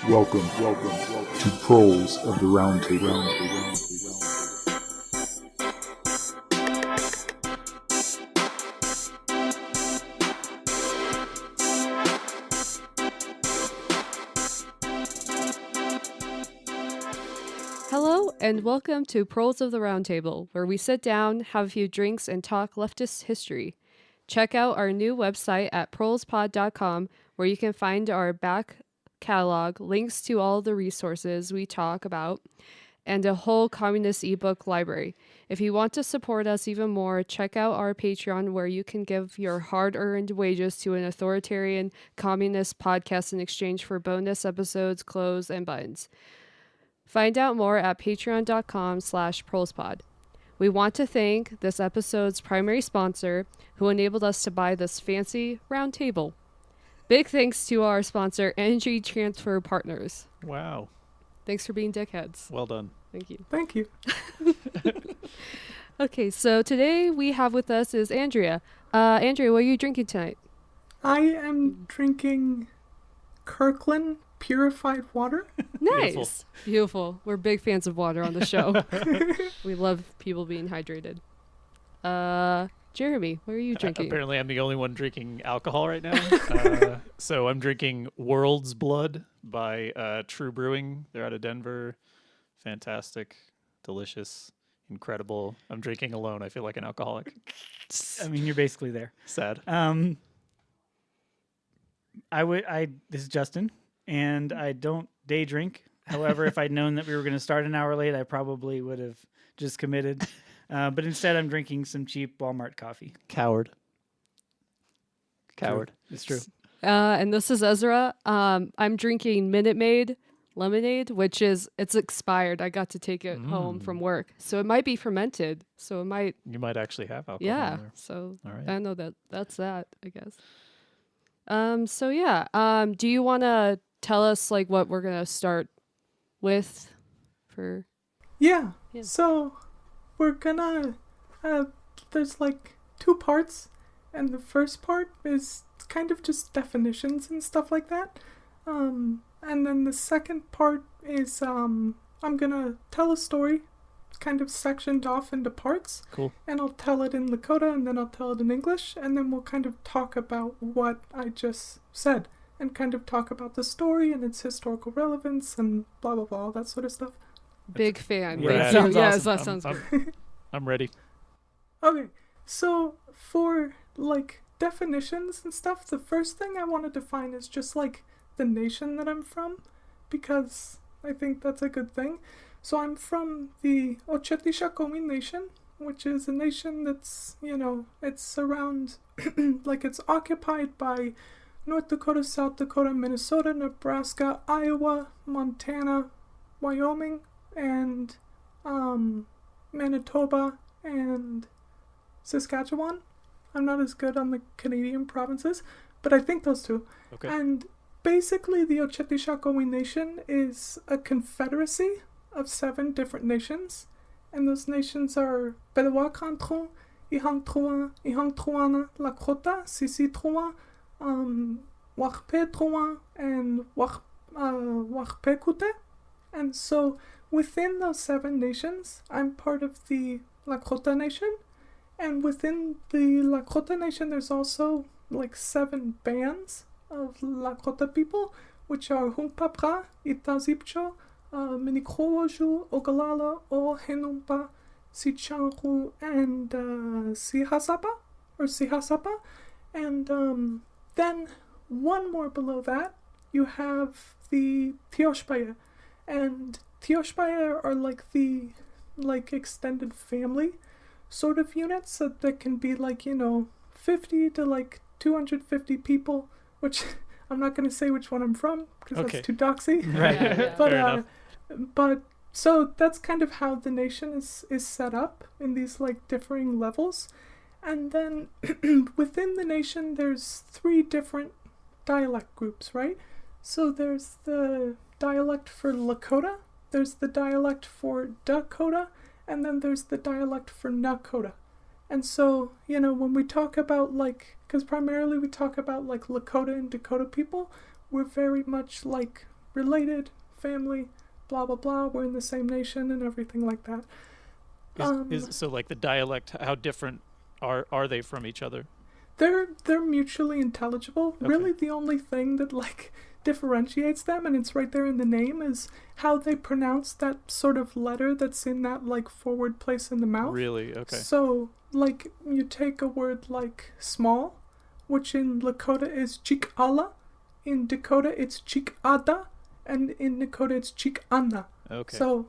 Welcome to Proles of the Round Table. Hello, and welcome to Proles of the Round Table, where we sit down, have a few drinks, and talk leftist history. Check out our new website at prolespod.com, where you can find our back catalog, links to all the resources we talk about, and a whole communist ebook library. If you want to support us even more, check out our Patreon, where you can give your hard-earned wages to an authoritarian communist podcast in exchange for bonus episodes, clothes, and buttons. Find out more at patreon.com/prolespod. We want to thank this episode's primary sponsor, who enabled us to buy this fancy round table. Big thanks to our sponsor, Energy Transfer Partners. Wow. Thanks for being dickheads. Well done. Thank you. Thank you. Okay, so today we have with us is Andrea. Andrea, what are you drinking tonight? I am drinking Kirkland purified water. Nice. Beautiful. We're big fans of water on the show. We love people being hydrated. Jeremy, what are you drinking? Apparently I'm the only one drinking alcohol right now. So I'm drinking World's Blood by True Brewing. They're out of Denver. Fantastic. Delicious. Incredible. I'm drinking alone. I feel like an alcoholic. I mean, you're basically there. Sad. This is Justin, and I don't day drink. However, if I'd known that we were going to start an hour late, I probably would have just committed. But instead, I'm drinking some cheap Walmart coffee. Coward. It's true. And this is Ezra. I'm drinking Minute Maid lemonade, which it's expired. I got to take it home from work. So it might be fermented. So it might... You might actually have alcohol Yeah. in there. So All right. I know that's that, I guess. So yeah. Do you want to tell us like what we're going to start with for... Yeah. Yeah. So we're gonna there's like two parts, and the first part is kind of just definitions and stuff like that. And then the second part is I'm gonna tell a story. It's kind of sectioned off into parts. Cool. And I'll tell it in Lakota, and then I'll tell it in English, and then we'll kind of talk about what I just said, and kind of talk about the story and its historical relevance and blah blah blah, all that sort of stuff. Big fan. Yeah, Thank that you. sounds Yes, awesome. that sounds good. I'm ready. Okay, so for like definitions and stuff, the first thing I want to define is just like the nation that I'm from, because I think that's a good thing. So I'm from the Ocetisakomi Nation, which is a nation that's, it's around, like it's occupied by North Dakota, South Dakota, Minnesota, Nebraska, Iowa, Montana, Wyoming, and Manitoba and Saskatchewan. I'm not as good on the Canadian provinces, but I think those two. Okay. And basically the Ocetisakomi Nation is a confederacy of 7 different nations, and those nations are Belewakantru, Ihangtrua, Ihangtruana, Lakota, Sisitrua, Wachpetrua, and Wachpekute. And so within those 7 nations, I'm part of the Lakota Nation. And within the Lakota Nation, there's also like 7 bands of Lakota people, which are Hunkpapra, Itazipcho, Minikroju, Ogalala, Ohenumpa, Sichanru, and Sihasapa. And then one more below that, you have the Tioshpaya. And Tioshpaya are like the extended family sort of units, so that can be 50 to 250 people, which I'm not going to say which one I'm from because Okay. that's too doxy. Right. Yeah. But Fair enough. but so that's kind of how the nation is set up in these differing levels. And then within the nation there's 3 different dialect groups, right? So there's the dialect for Lakota, there's the dialect for Dakota, and then there's the dialect for Nakota. And so, when we talk about because primarily we talk about Lakota and Dakota people, we're very much related, family, blah, blah, blah, we're in the same nation and everything like that. So the dialect, how different are they from each other? They're mutually intelligible. Okay. Really the only thing that differentiates them, and it's right there in the name, is how they pronounce that sort of letter that's in that forward place in the mouth. Really? Okay. So you take a word like small, which in Lakota is chikala, in Dakota it's chikada, and in Dakota it's chikana. Okay. So,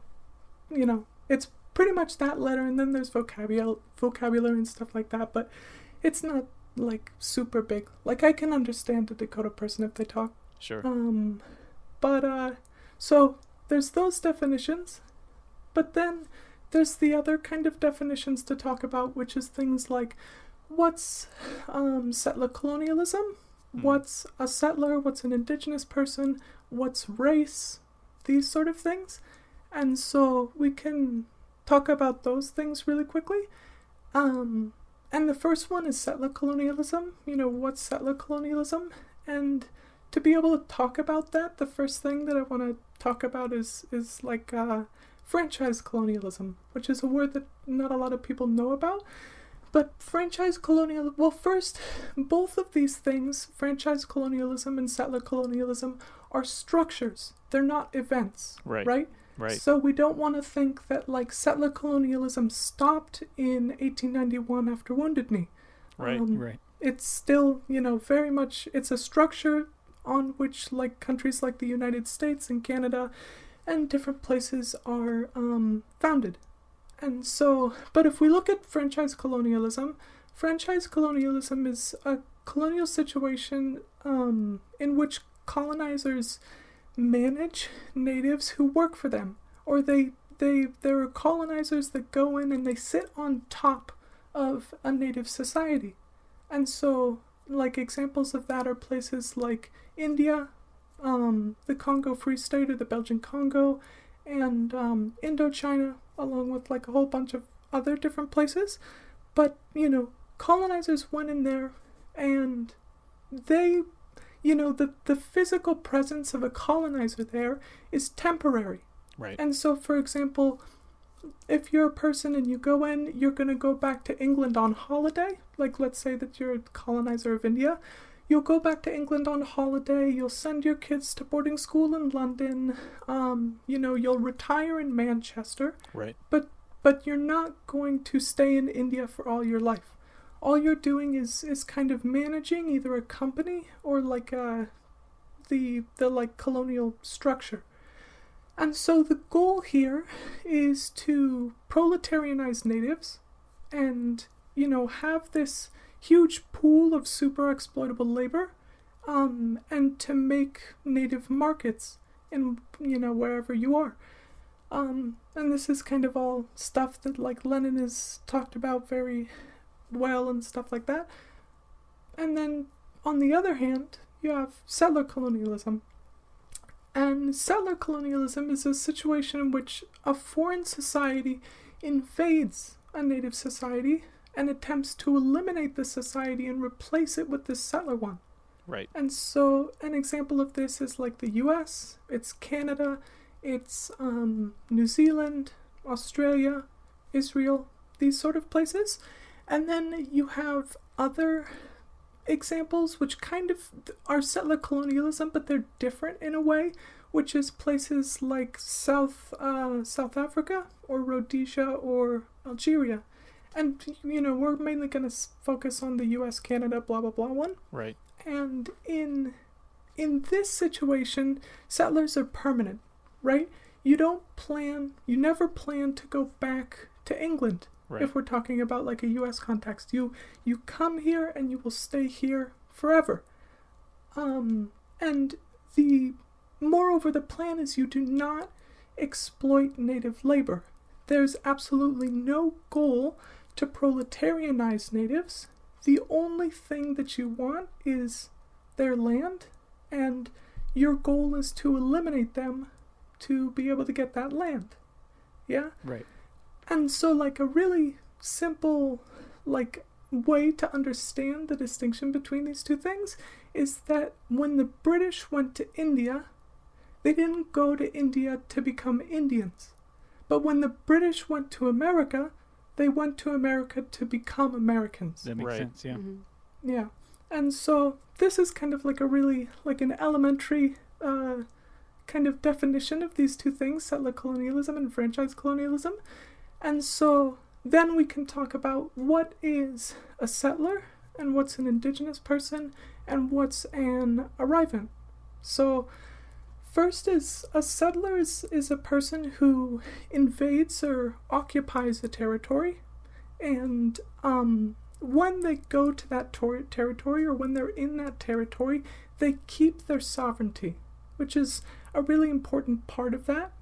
it's pretty much that letter, and then there's vocabulary and stuff like that, but it's not super big. I can understand a Dakota person if they talk. Sure. So there's those definitions, but then there's the other kind of definitions to talk about, which is things like what's settler colonialism, what's a settler, what's an indigenous person, what's race, these sort of things. And so we can talk about those things really quickly. And the first one is settler colonialism. What's settler colonialism? And to be able to talk about that, the first thing that I want to talk about is franchise colonialism, which is a word that not a lot of people know about. But franchise colonialism, well, first, both of these things, franchise colonialism and settler colonialism, are structures. They're not events, right? Right. So we don't want to think that settler colonialism stopped in 1891 after Wounded Knee. Right. Right. It's still, very much, it's a structure on which countries like the United States and Canada and different places are founded. And so, but if we look at franchise colonialism is a colonial situation in which colonizers manage natives who work for them, or there are colonizers that go in and they sit on top of a native society. And so examples of that are places like India, the Congo Free State or the Belgian Congo, and Indochina, along with a whole bunch of other different places. But colonizers went in there, and they the physical presence of a colonizer there is temporary. Right. And so, for example, if you're a person and you go in, you're going to go back to England on holiday. Let's say that you're a colonizer of India. You'll go back to England on holiday. You'll send your kids to boarding school in London. You'll retire in Manchester. Right. But you're not going to stay in India for all your life. All you're doing is kind of managing either a company or the colonial structure. And so the goal here is to proletarianize natives and, have this huge pool of super exploitable labor, and to make native markets in, wherever you are. And this is kind of all stuff that Lenin has talked about very well and stuff like that. And then on the other hand, you have settler colonialism. And settler colonialism is a situation in which a foreign society invades a native society and attempts to eliminate the society and replace it with this settler one. Right. And so an example of this is the US, it's Canada, it's New Zealand, Australia, Israel, these sort of places. And then you have other examples which kind of are settler colonialism, but they're different in a way, which is places like South Africa or Rhodesia or Algeria. And, we're mainly going to focus on the US, Canada, blah, blah, blah one. Right. And in this situation, settlers are permanent, right? You never plan to go back to England. Right. If we're talking about a U.S. context, you come here and you will stay here forever. And moreover, the plan is you do not exploit native labor. There's absolutely no goal to proletarianize natives. The only thing that you want is their land, and your goal is to eliminate them to be able to get that land. Yeah? Right. And so, like, a really simple, like, way to understand the distinction between these two things is that when the British went to India, they didn't go to India to become Indians. But when the British went to America, they went to America to become Americans. That makes Right. sense, yeah. Yeah. And so this is kind of like a really, like an elementary kind of definition of these two things, settler colonialism and franchise colonialism. And so then we can talk about what is a settler and what's an indigenous person and what's an arrivant. So first is a settler is a person who invades or occupies a territory, and when they go to that territory or when they're in that territory, they keep their sovereignty, which is a really important part of that.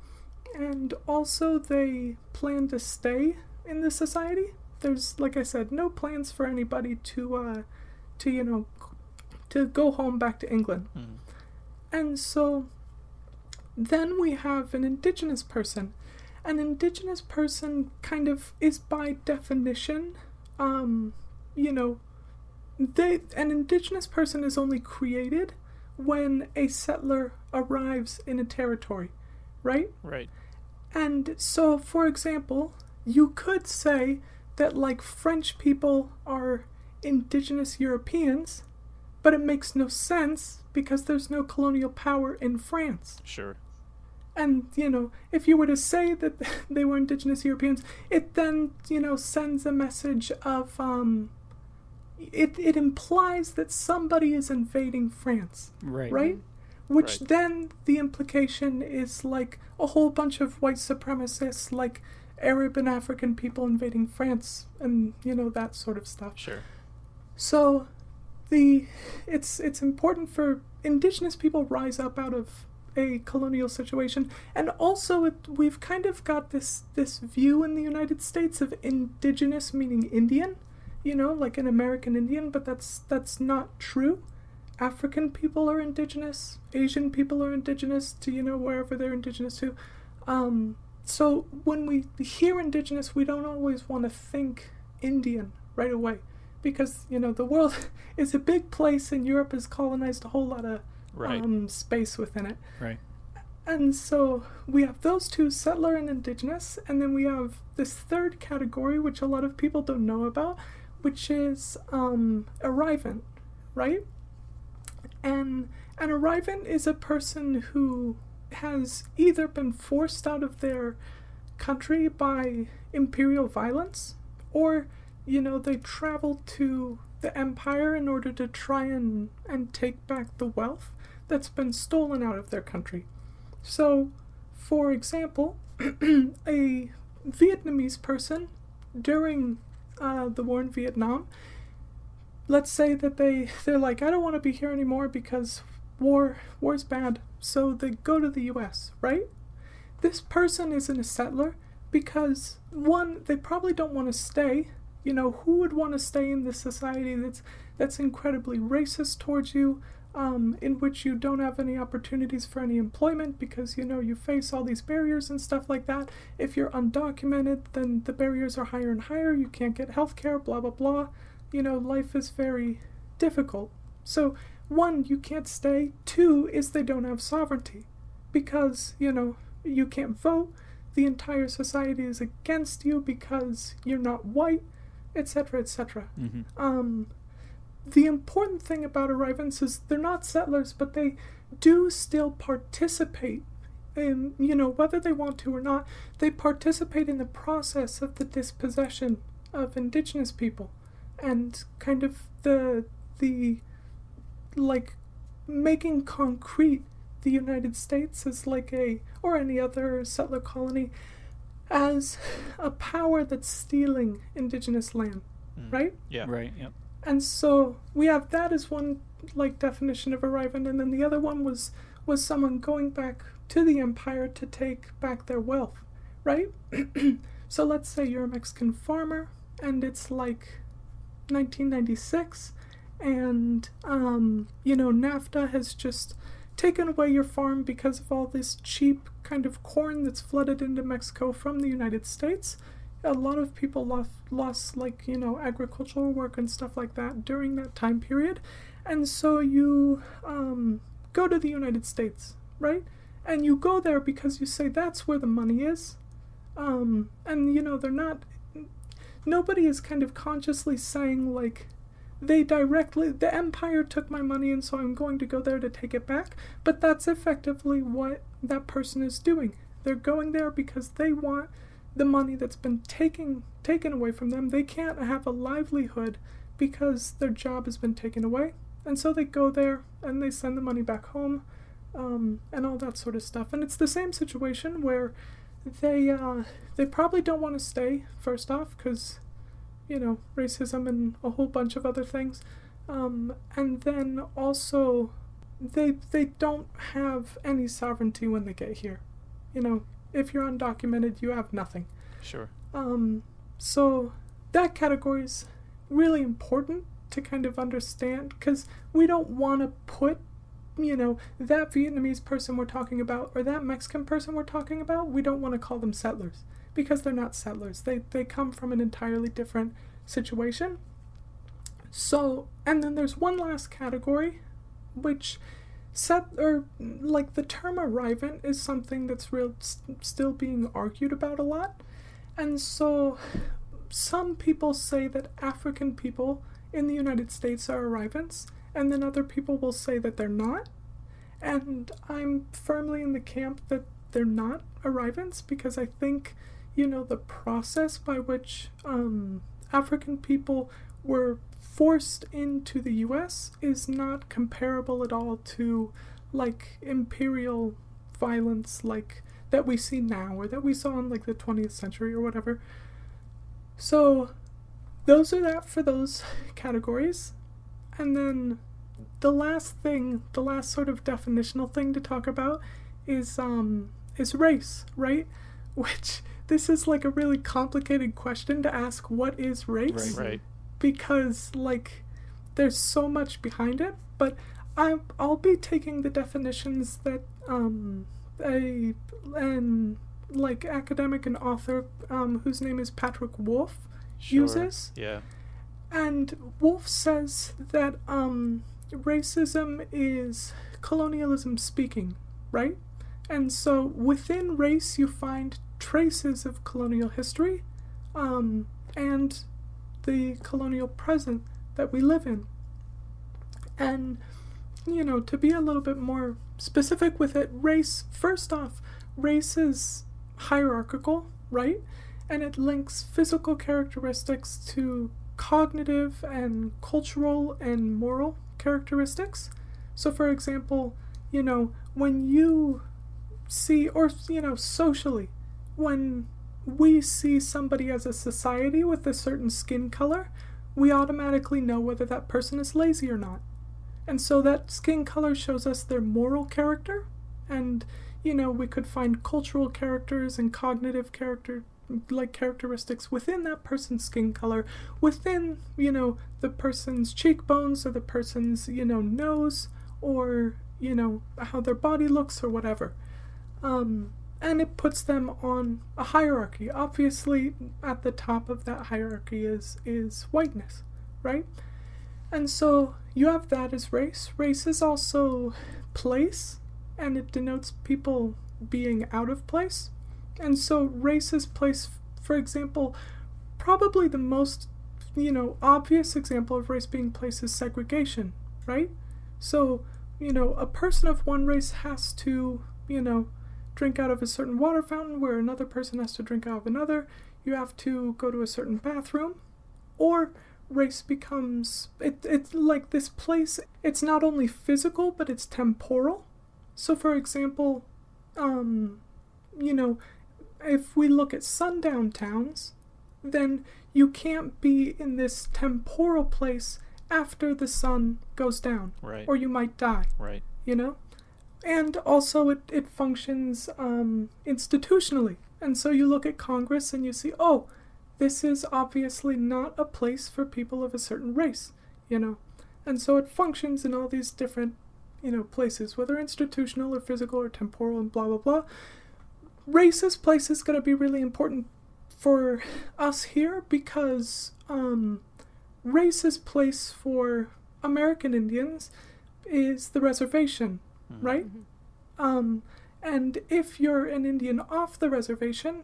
And also they plan to stay in the society. There's, like I said, no plans for anybody to go home back to England. And so then we have an indigenous person. An indigenous person kind of is by definition, an indigenous person is only created when a settler arrives in a territory, right? Right. And so, for example, you could say that, like, French people are indigenous Europeans, but it makes no sense because there's no colonial power in France. Sure. And, if you were to say that they were indigenous Europeans, it then, sends a message of, it implies that somebody is invading France, Right. right? Which Right. then the implication is like a whole bunch of white supremacists, like Arab and African people invading France and, that sort of stuff. Sure. So it's important for indigenous people rise up out of a colonial situation, and also we've kind of got this view in the United States of indigenous meaning Indian, like an American Indian, but that's not true. African people are indigenous, Asian people are indigenous to wherever they're indigenous to. So when we hear indigenous, we don't always want to think Indian right away, because the world is a big place and Europe has colonized a whole lot of Right. space within it. Right. And so we have those two, settler and indigenous, and then we have this third category, which a lot of people don't know about, which is arrivant, right? And an arrivant is a person who has either been forced out of their country by imperial violence, or, they traveled to the empire in order to try and take back the wealth that's been stolen out of their country. So, for example, a Vietnamese person during the war in Vietnam, let's say that they're like, I don't want to be here anymore because war's bad. So they go to the US, right? This person isn't a settler because, one, they probably don't want to stay. Who would want to stay in this society that's incredibly racist towards you, in which you don't have any opportunities for any employment because, you face all these barriers and stuff like that. If you're undocumented, then the barriers are higher and higher. You can't get healthcare, blah, blah, blah. Life is very difficult. So, one, you can't stay. Two is they don't have sovereignty because, you can't vote. The entire society is against you because you're not white, etc., etc. Mm-hmm. The important thing about arrivants is they're not settlers, but they do still participate in, whether they want to or not, they participate in the process of the dispossession of indigenous people, and kind of the like making concrete the United States as or any other settler colony as a power that's stealing indigenous land, right? Yeah. Right. Yep. And so we have that as one definition of arrivant, and then the other one was someone going back to the empire to take back their wealth, right? So let's say you're a Mexican farmer and it's 1996, and NAFTA has just taken away your farm because of all this cheap kind of corn that's flooded into Mexico from the United States. A lot of people lost agricultural work and stuff like that during that time period. And so you go to the United States, right? And you go there because you say that's where the money is. They're not... Nobody is kind of consciously saying, like, the empire took my money and so I'm going to go there to take it back. But that's effectively what that person is doing. They're going there because they want the money that's been taken away from them. They can't have a livelihood because their job has been taken away. And so they go there and they send the money back home, and all that sort of stuff. And it's the same situation where they probably don't want to stay, first off, because, racism and a whole bunch of other things. And then also, they don't have any sovereignty when they get here. If you're undocumented, you have nothing. Sure. So that category is really important to kind of understand, because we don't want to put, that Vietnamese person we're talking about or that Mexican person we're talking about, we don't want to call them settlers, because they're not settlers. They come from an entirely different situation. So, and then there's one last category, which the term arrivant is something that's still being argued about a lot. And so some people say that African people in the United States are arrivants, and then other people will say that they're not. And I'm firmly in the camp that they're not arrivants, because I think, the process by which African people were forced into the U.S. is not comparable at all to, like, imperial violence, like, that we see now, or that we saw in, like, the 20th century or whatever. So, those are that for those categories. And then the last sort of definitional thing to talk about is race, right? Which, this is, like, a really complicated question to ask, what is race? Right. Because, like, there's so much behind it, but I'll be taking the definitions that academic and author whose name is Patrick Wolf uses. Yeah. And Wolf says that racism is colonialism speaking, right? And so within race you find traces of colonial history, and the colonial present that we live in. And, to be a little bit more specific with it, race is hierarchical, right? And it links physical characteristics to cognitive and cultural and moral characteristics. So, for example, when you see, or, socially, when we see somebody as a society with a certain skin color, we automatically know whether that person is lazy or not. And so that skin color shows us their moral character, and, we could find cultural characters and cognitive characteristics within that person's skin color, within, the person's cheekbones, or the person's, nose, or, how their body looks or whatever. And it puts them on a hierarchy. Obviously, at the top of that hierarchy is whiteness, right? And so you have that as race. Race is also place, and it denotes people being out of place. And so race is place, for example, probably the most, obvious example of race being place is segregation, right? So, a person of one race has to, drink out of a certain water fountain where another person has to drink out of another. You have to go to a certain bathroom. Or race becomes, it's like this place, it's not only physical, but it's temporal. So, for example, if we look at sundown towns, then you can't be in this temporal place after the sun goes down. Right. Or you might die. Right. And also it functions institutionally. And so you look at Congress and you see, this is obviously not a place for people of a certain race, And so it functions in all these different, places, whether institutional or physical or temporal and blah, blah, blah. Race's place is going to be really important for us here because race's place for American Indians is the reservation, right? And if you're an Indian off the reservation,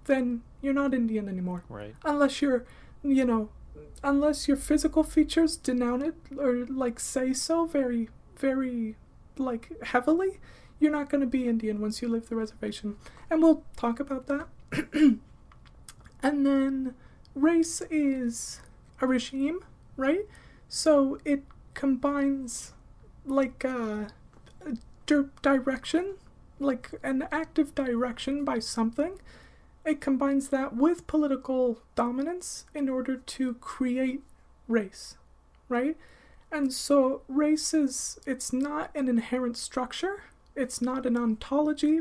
then you're not Indian anymore. Right. Unless unless your physical features denote it or say so very, very heavily, you're not going to be Indian once you leave the reservation. And we'll talk about that. And then race is a regime, right? So it combines direction, an active direction by something. It combines that with political dominance in order to create race, right? And so race it's not an inherent structure. It's not an ontology.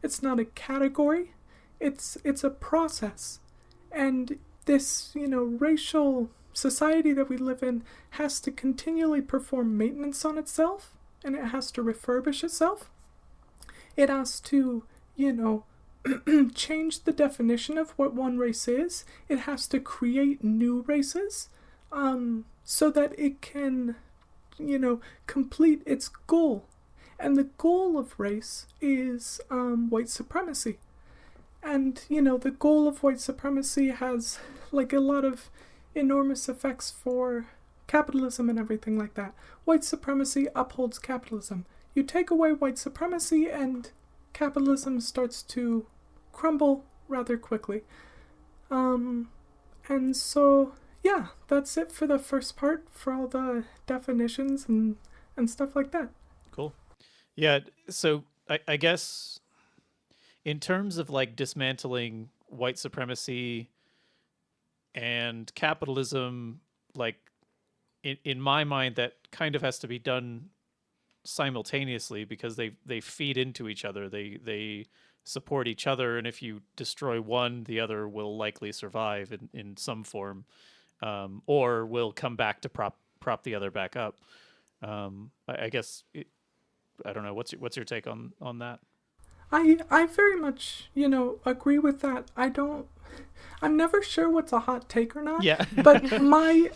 It's not a category. It's a process. And this, racial society that we live in has to continually perform maintenance on itself, and it has to refurbish itself. It has to, change the definition of what one race is. It has to create new races so that it can, complete its goal. And the goal of race is white supremacy. And, the goal of white supremacy has, a lot of enormous effects for capitalism and everything like that. White supremacy upholds capitalism. You take away white supremacy and capitalism starts to crumble rather quickly. And so, yeah, that's it for the first part, for all the definitions and stuff like that. Cool. Yeah, so I guess in terms of dismantling white supremacy and capitalism, in my mind, that kind of has to be done simultaneously because they feed into each other. They support each other, and if you destroy one, the other will likely survive in some form, or will come back to prop the other back up. I guess I don't know. What's your take on that? I very much, agree with that. I'm never sure what's a hot take or not. Yeah. But my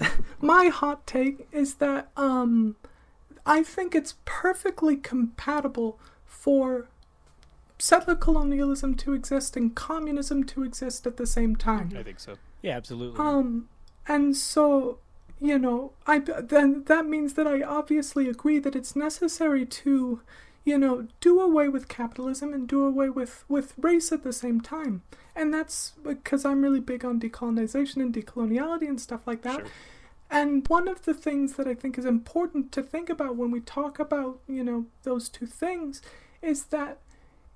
hot take is that I think it's perfectly compatible for settler colonialism to exist and communism to exist at the same time. I think so. Yeah, absolutely. And so, then that means that I obviously agree that it's necessary to, do away with capitalism and do away with race at the same time. And that's because I'm really big on decolonization and decoloniality and stuff like that. Sure. And one of the things that I think is important to think about when we talk about, those two things is that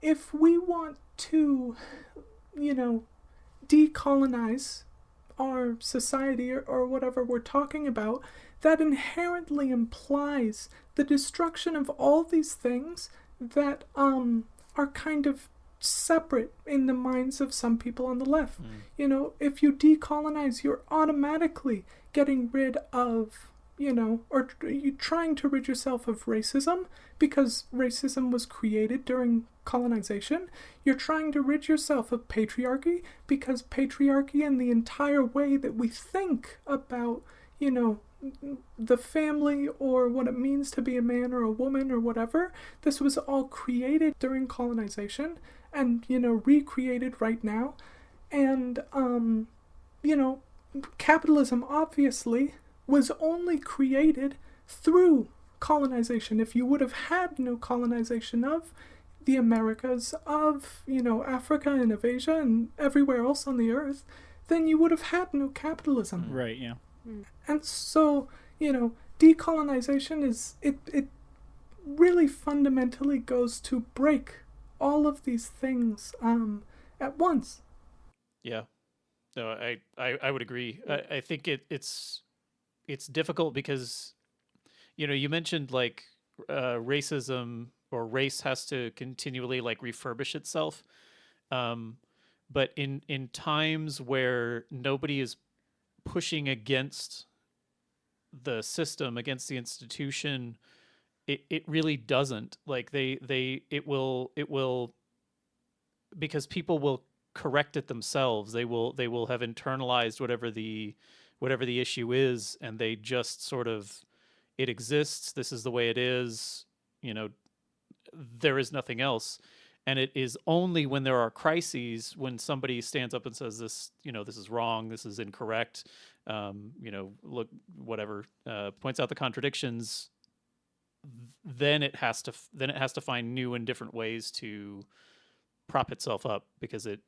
if we want to, decolonize our society or whatever we're talking about, that inherently implies the destruction of all these things that are kind of separate in the minds of some people on the left. If you decolonize, you're automatically getting rid of, or you're trying to rid yourself of racism because racism was created during colonization. You're trying to rid yourself of patriarchy because patriarchy and the entire way that we think about, the family or what it means to be a man or a woman or whatever, this was all created during colonization and, recreated right now. And, capitalism obviously was only created through colonization. If you would have had no colonization of the Americas, of, Africa and of Asia and everywhere else on the earth, then you would have had no capitalism. Right, yeah. And so, decolonization it really fundamentally goes to break all of these things at once. Yeah. No, I would agree. I think it's difficult because, you mentioned racism or race has to continually refurbish itself. But in times where nobody is pushing against the system, against the institution, it really doesn't. Like it will because people will correct it themselves. They will have internalized whatever the issue is, and they just sort of, it exists. This is the way it is. There is nothing else. And it is only when there are crises, when somebody stands up and says this, this is wrong, this is incorrect, look, whatever, points out the contradictions, then it has to find new and different ways to prop itself up, because it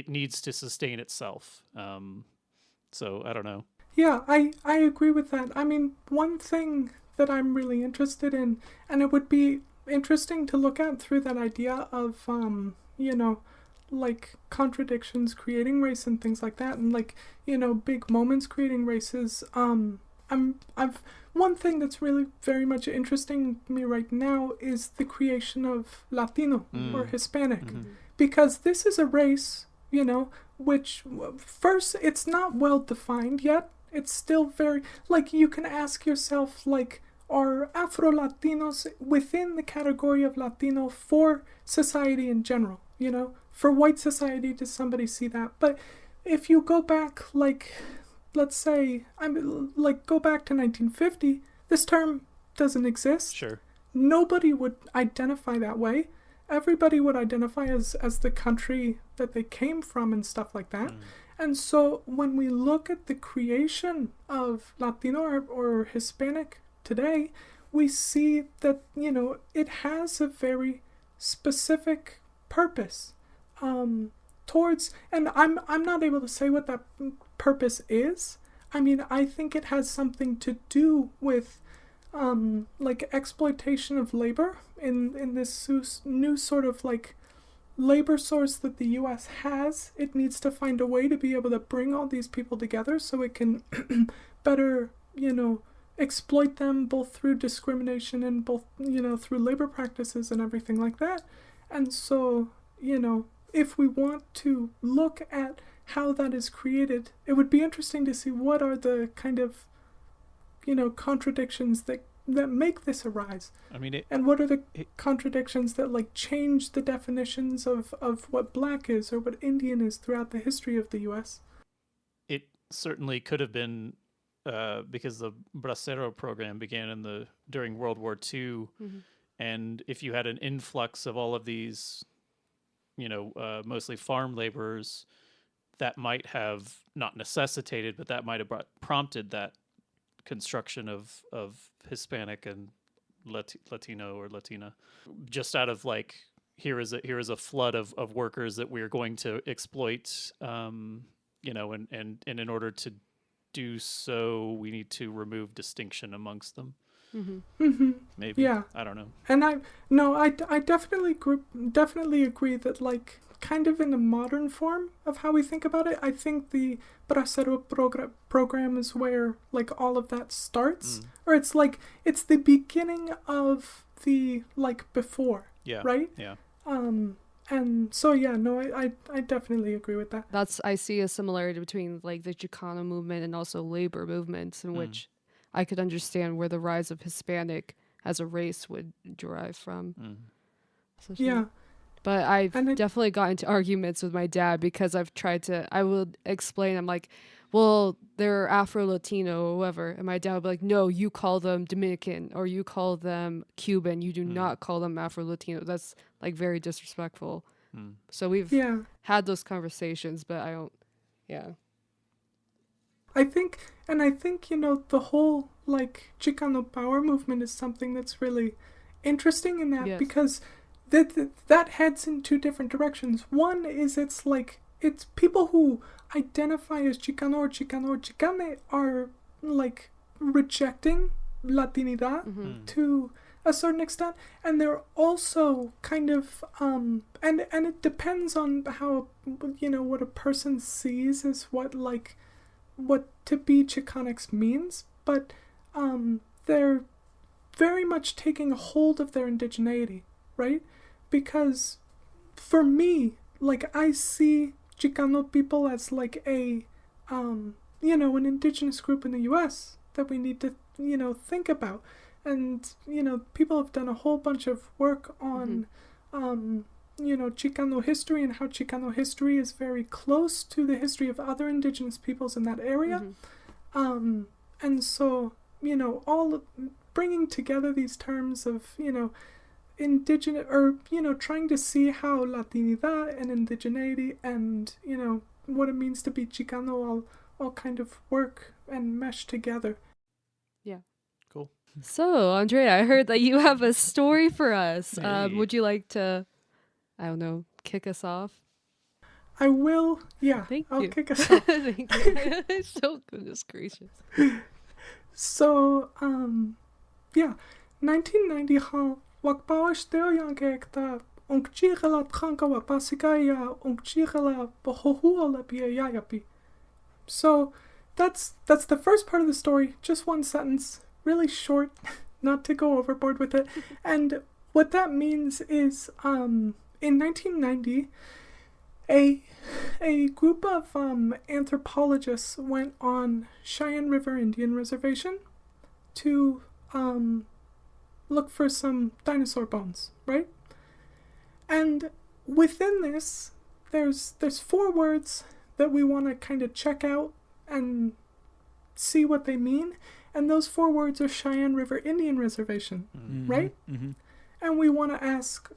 needs to sustain itself. So I don't know. Yeah, I agree with that. I mean, one thing that I'm really interested in, and it would be interesting to look at through that idea of, like contradictions creating race and things like that, and like, big moments creating races. One thing that's really very much interesting me right now is the creation of Latino or Hispanic, because this is a race, which first, it's not well defined yet. It's still very, like, you can ask yourself, like, are Afro-Latinos within the category of Latino for society in general? For white society, does somebody see that? But if you go back, like, let's say, go back to 1950, this term doesn't exist. Sure. Nobody would identify that way. Everybody would identify as the country that they came from and stuff like that. And so when we look at the creation of Latino or Hispanic today, we see that, it has a very specific purpose towards, and I'm not able to say what that purpose is. I mean, I think it has something to do with like exploitation of labor in this new sort of like labor source that the U.S. has. It needs to find a way to be able to bring all these people together so it can better, exploit them both through discrimination and both, through labor practices and everything like that. And so, if we want to look at how that is created, it would be interesting to see what are the kind of, contradictions that make this arise. I mean, and what are the contradictions that like change the definitions of what black is or what Indian is throughout the history of the U.S.? It certainly could have been because the Bracero program began during World War II, and if you had an influx of all of these, mostly farm laborers, that might have not necessitated, but that might have prompted that construction of Hispanic and Latino or Latina, just out of like, here is a flood of workers that we're going to exploit, and in order to do so, we need to remove distinction amongst them. Maybe. Yeah. I don't know. And I definitely agree that, like, kind of in the modern form of how we think about it, I think the Bracero program is where like all of that starts, or it's like it's the beginning of the like before. Yeah. Right. Yeah. And so I definitely agree with that. I see a similarity between like the Chicano movement and also labor movements, in which I could understand where the rise of Hispanic as a race would derive from. Yeah. But I've definitely got into arguments with my dad because I would explain, I'm like, well, they're Afro-Latino or whoever. And my dad would be like, no, you call them Dominican or you call them Cuban. You do not call them Afro-Latino. That's like very disrespectful. So we've had those conversations, but I don't, I think, the whole like Chicano power movement is something that's really interesting in that, because that heads in two different directions. One is it's people who identify as Chicano or Chicane are like rejecting Latinidad to a certain extent, and they're also kind of and it depends on how what a person sees as what to be Chicanx means, but they're very much taking a hold of their indigeneity, right? Because for me, like, I see Chicano people as like an indigenous group in the U.S. that we need to, think about. And, people have done a whole bunch of work on, Chicano history and how Chicano history is very close to the history of other indigenous peoples in that area. And so, all bringing together these terms of, indigenous, or, trying to see how Latinidad and indigeneity and, what it means to be Chicano all kind of work and mesh together. Yeah. Cool. So, Andrea, I heard that you have a story for us. Hey. Would you like to, I don't know, kick us off? I will, yeah. Thank I'll you. kick us off. Thank you. So goodness gracious. So, 1990 ha wakbawashteo yankekta unkchigala trankawa pasikaya unkchigala bohohuola yayapi. So, that's the first part of the story, just one sentence, really short, not to go overboard with it. And what that means is, in 1990, a group of anthropologists went on Cheyenne River Indian Reservation to look for some dinosaur bones, right? And within this, there's 4 words that we want to kind of check out and see what they mean. And those 4 words are Cheyenne River Indian Reservation, right? And we want to ask,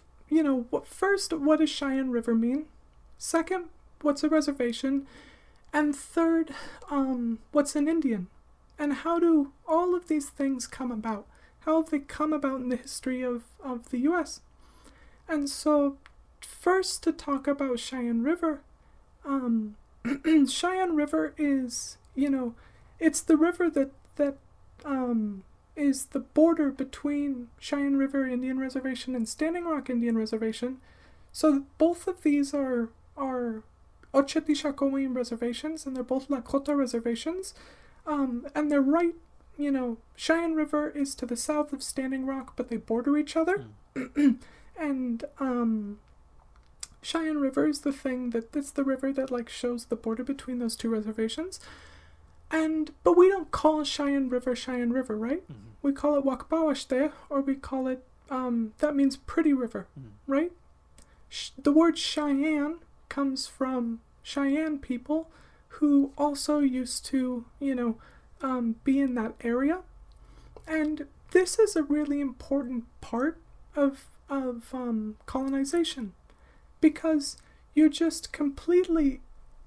first, what does Cheyenne River mean? Second, what's a reservation? And third, what's an Indian? And how do all of these things come about? How have they come about in the history of the U.S.? And so, first to talk about Cheyenne River, Cheyenne River is, it's the river that is the border between Cheyenne River Indian Reservation and Standing Rock Indian Reservation. So both of these are Ochetishakowin reservations, and they're both Lakota reservations. And they're right, Cheyenne River is to the south of Standing Rock, but they border each other. And Cheyenne River is that's the river that shows the border between those 2 reservations. But we don't call Cheyenne River, right? We call it Wakbawashte, or we call it, that means pretty river, right? The word Cheyenne comes from Cheyenne people who also used to, be in that area. And this is a really important part of colonization, because you just completely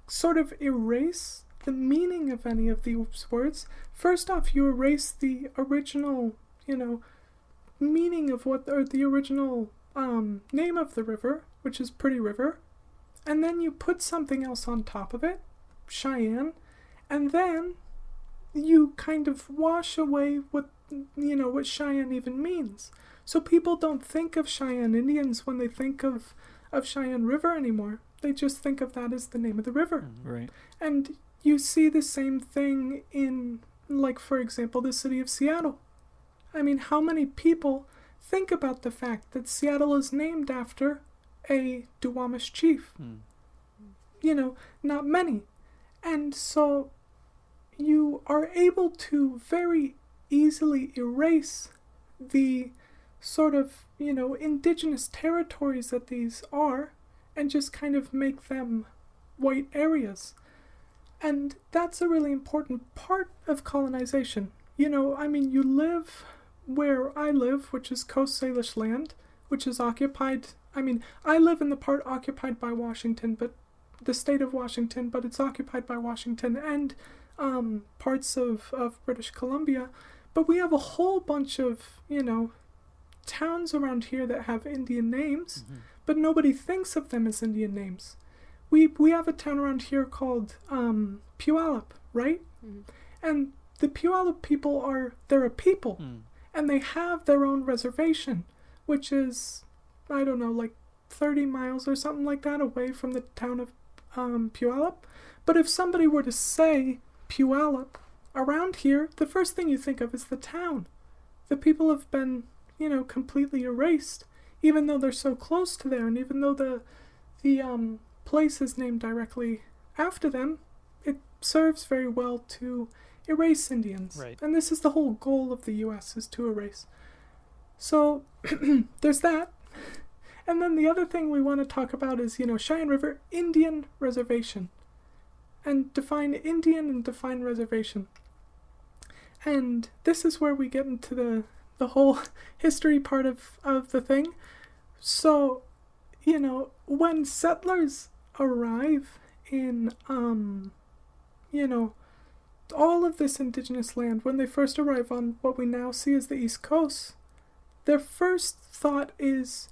sort of erase the meaning of any of these words. First off, you erase the original, meaning of the original name of the river, which is Pretty River, and then you put something else on top of it, Cheyenne, and then you kind of wash away what Cheyenne even means. So people don't think of Cheyenne Indians when they think of Cheyenne River anymore. They just think of that as the name of the river. Right. And you see the same thing in, for example, the city of Seattle. I mean, how many people think about the fact that Seattle is named after a Duwamish chief? Not many. And so you are able to very easily erase the sort of, indigenous territories that these are, and just kind of make them white areas. And that's a really important part of colonization. You live where I live, which is Coast Salish land, which is occupied. I live in the part occupied by Washington, but the state of Washington, but it's occupied by Washington and parts of British Columbia. But we have a whole bunch of, towns around here that have Indian names, but nobody thinks of them as Indian names. We have a town around here called Puyallup, right? And the Puyallup people they're a people, and they have their own reservation, which is, 30 miles or something like that away from the town of Puyallup. But if somebody were to say Puyallup around here, the first thing you think of is the town. The people have been, completely erased, even though they're so close to there, and even though the place is named directly after them. It serves very well to erase Indians. Right. And this is the whole goal of the U.S. is to erase. So there's that. And then the other thing we want to talk about is, Cheyenne River Indian Reservation. And define Indian and define reservation. And this is where we get into the whole history part of the thing. So, when settlers arrive in, all of this indigenous land, when they first arrive on what we now see as the East Coast, their first thought is,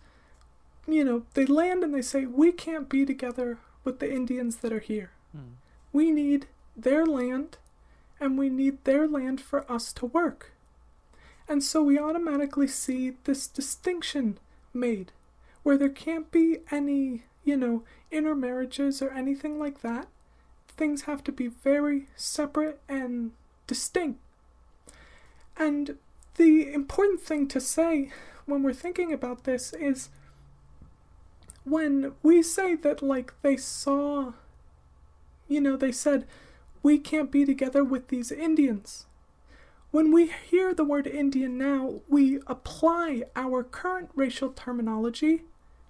they land and they say, we can't be together with the Indians that are here. We need their land, and we need their land for us to work. And so we automatically see this distinction made, where there can't be any, intermarriages or anything like that. Things have to be very separate and distinct. And the important thing to say when we're thinking about this is, when we say that, they saw, they said, we can't be together with these Indians. When we hear the word Indian now, we apply our current racial terminology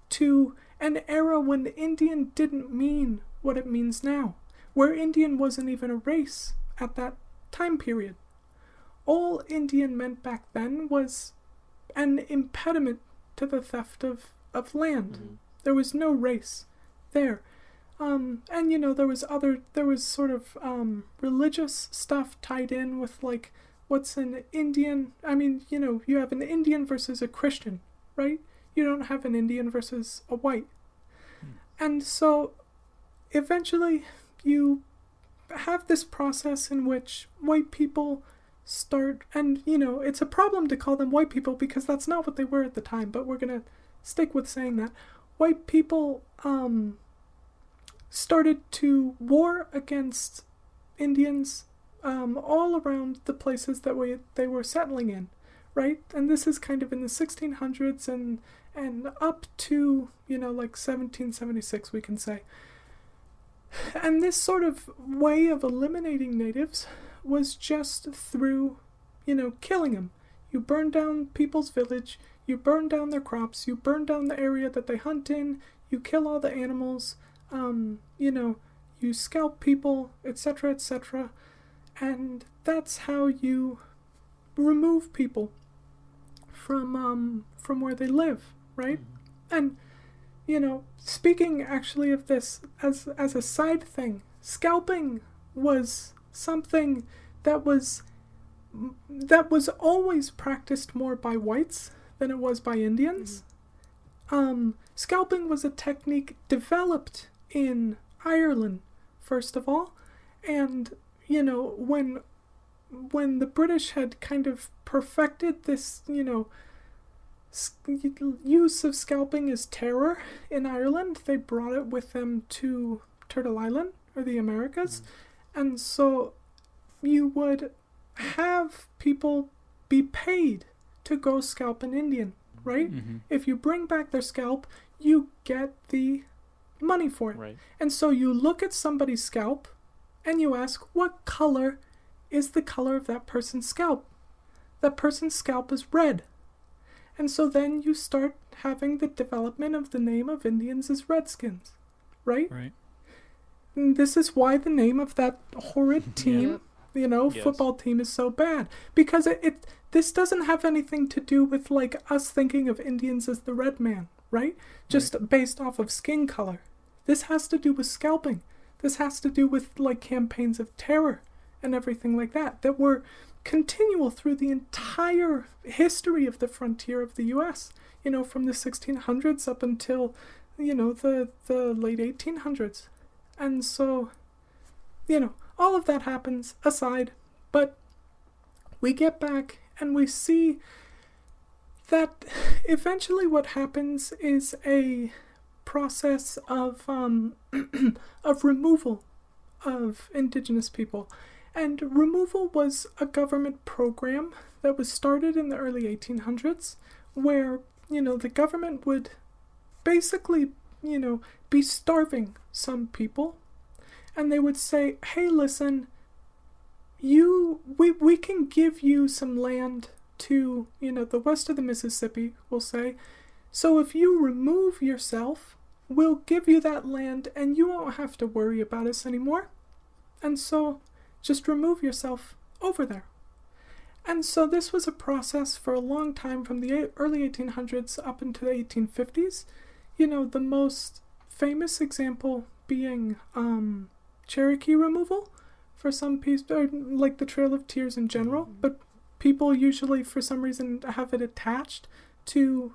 to an era when Indian didn't mean what it means now, where Indian wasn't even a race at that time period. All Indian meant back then was an impediment to the theft of land. Mm-hmm. There was no race there. And there was sort of religious stuff tied in with what's an Indian. I mean, you have an Indian versus a Christian, right? You don't have an Indian versus a white. And so eventually you have this process in which white people start, and it's a problem to call them white people because that's not what they were at the time, but we're going to stick with saying that. White people started to war against Indians all around the places that they were settling in, right? And this is kind of in the 1600s and up to, 1776, we can say. And this sort of way of eliminating natives was just through, killing them. You burn down people's village, you burn down their crops, you burn down the area that they hunt in, you kill all the animals, you scalp people, etc., etc. And that's how you remove people from where they live, right? And, speaking actually of this as a side thing, scalping was something that was always practiced more by whites than it was by Indians. Scalping was a technique developed in Ireland, first of all, and when the British had kind of perfected this use of scalping as terror in Ireland, they brought it with them to Turtle Island or the Americas. And so you would have people be paid to go scalp an Indian, right? If you bring back their scalp, you get the money for it. Right. And so you look at somebody's scalp and you ask, what color is the color of that person's scalp? That person's scalp is red. And so then you start having the development of the name of Indians as Redskins, right? Right. And this is why the name of that horrid team, Yes. football team is so bad. Because this doesn't have anything to do with us thinking of Indians as the red man, right? Just based off of skin color. This has to do with scalping. This has to do with campaigns of terror and everything like that were continual through the entire history of the frontier of the U.S., from the 1600s up until, the late 1800s. And so, all of that happens aside, but we get back and we see that eventually what happens is a process of removal of indigenous people. And removal was a government program that was started in the early 1800s where, the government would basically, be starving some people. And they would say, hey, listen, we can give you some land to, the west of the Mississippi, we'll say. So if you remove yourself, we'll give you that land and you won't have to worry about us anymore. And so just remove yourself over there. And so this was a process for a long time, from the early 1800s up into the 1850s. The most famous example being Cherokee removal for some people, or like the Trail of Tears in general, but people usually for some reason have it attached to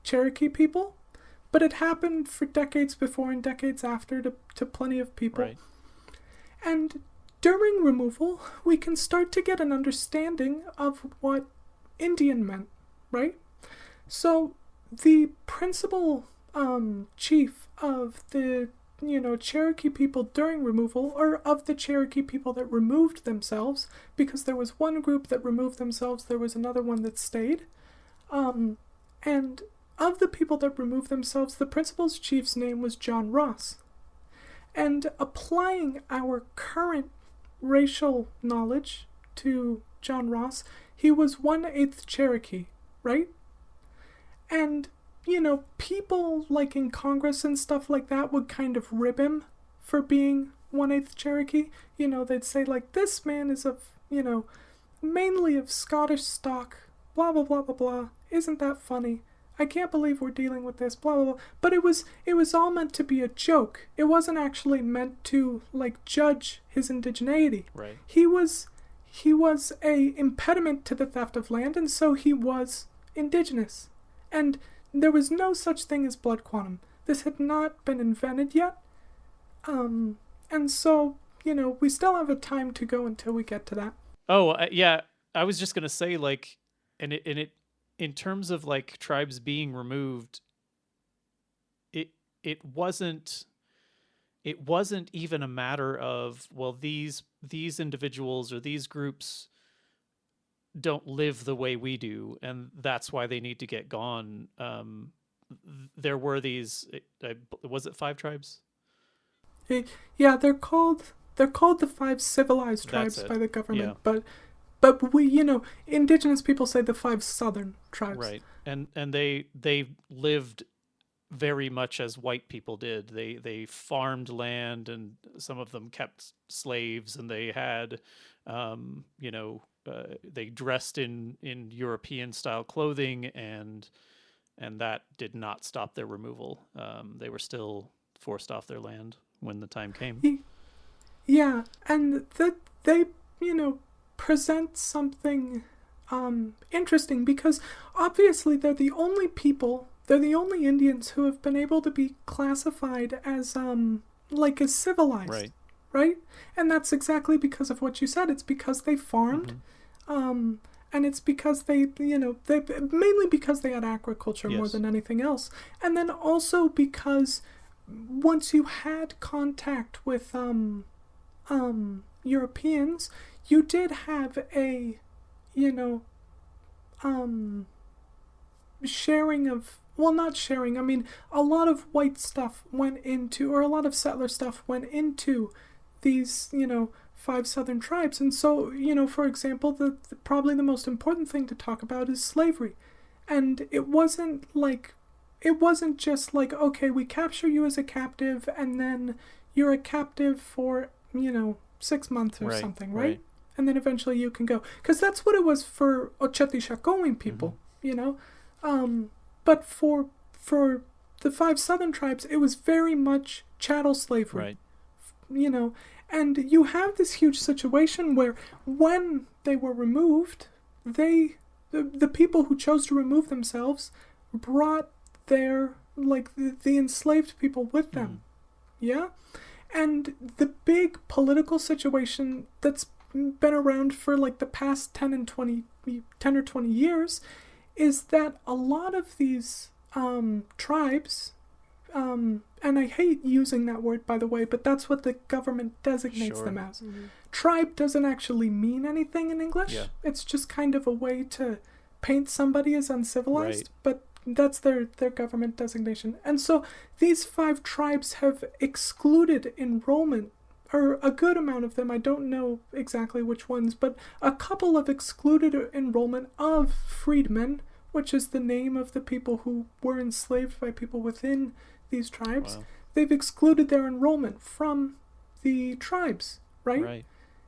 Cherokee people. But it happened for decades before and decades after to plenty of people. Right. And during removal, we can start to get an understanding of what Indian meant, right? So the principal chief of the, Cherokee people during removal, or of the Cherokee people that removed themselves, because there was one group that removed themselves, there was another one that stayed. And of the people that removed themselves, the principal chief's name was John Ross. And applying our current racial knowledge to John Ross, he was 1/8 Cherokee, right? And, people like in Congress and stuff like that would kind of rib him for being 1/8 Cherokee. They'd say like, this man is of, mainly of Scottish stock, blah, blah, blah, blah, blah. Isn't that funny? I can't believe we're dealing with this, blah, blah, blah. But it was all meant to be a joke. It wasn't actually meant to, judge his indigeneity. Right. He was a impediment to the theft of land, and so he was indigenous. And there was no such thing as blood quantum. This had not been invented yet. And so, we still have a time to go until we get to that. Oh, yeah. I was just gonna say, in terms of tribes being removed, it wasn't even a matter of, well, these individuals or these groups don't live the way we do, and that's why they need to get gone. There were these, was it 5 tribes? Yeah, they're called the 5 civilized tribes by the government, yeah. But we, indigenous people say the 5 southern tribes. Right. And they lived very much as white people did. They farmed land, and some of them kept slaves, and they had, they dressed in European style clothing, and that did not stop their removal. They were still forced off their land when the time came. Yeah, and that they, present something interesting, because obviously they're the only Indians who have been able to be classified as as civilized, right? And that's exactly because of what you said. It's because they farmed, and it's because they mainly because they had agriculture more than anything else, and then also because once you had contact with Europeans, you did have a, sharing of, well, not sharing, I mean, a lot of white stuff went into, or a lot of settler stuff went into these, 5 southern tribes. And so, for example, probably the most important thing to talk about is slavery. And it wasn't just like, okay, we capture you as a captive, and then you're a captive for, 6 months or something, right? And then eventually you can go. Because that's what it was for Oceti-Sakowin people, But for the 5 southern tribes, it was very much chattel slavery. Right. And you have this huge situation where when they were removed, the people who chose to remove themselves brought their, the enslaved people with them. Yeah? And the big political situation that's been around for the past 10 or 20 years is that a lot of these tribes, and I hate using that word, by the way, but that's what the government designates them as. Tribe doesn't actually mean anything in English. Yeah. It's just kind of a way to paint somebody as uncivilized, but that's their government designation. And so these 5 tribes have excluded enrollment or a good amount of them, I don't know exactly which ones, but a couple have excluded enrollment of freedmen, which is the name of the people who were enslaved by people within these tribes. Wow. They've excluded their enrollment from the tribes, right? Right.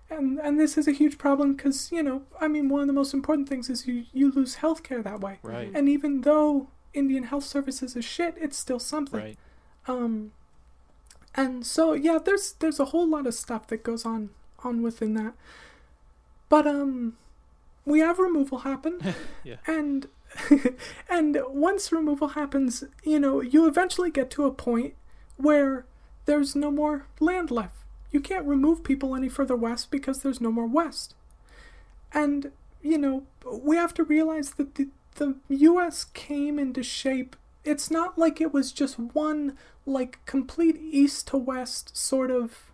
And this is a huge problem because, one of the most important things is you lose healthcare that way. Right. And even though Indian health services is shit, it's still something. Right. And so, yeah, there's a whole lot of stuff that goes on within that. But, we have removal happen. Yeah. And, and once removal happens, you eventually get to a point where there's no more land left. You can't remove people any further west because there's no more west. And, we have to realize that the U.S. came into shape. It's not like it was just one, complete east to west sort of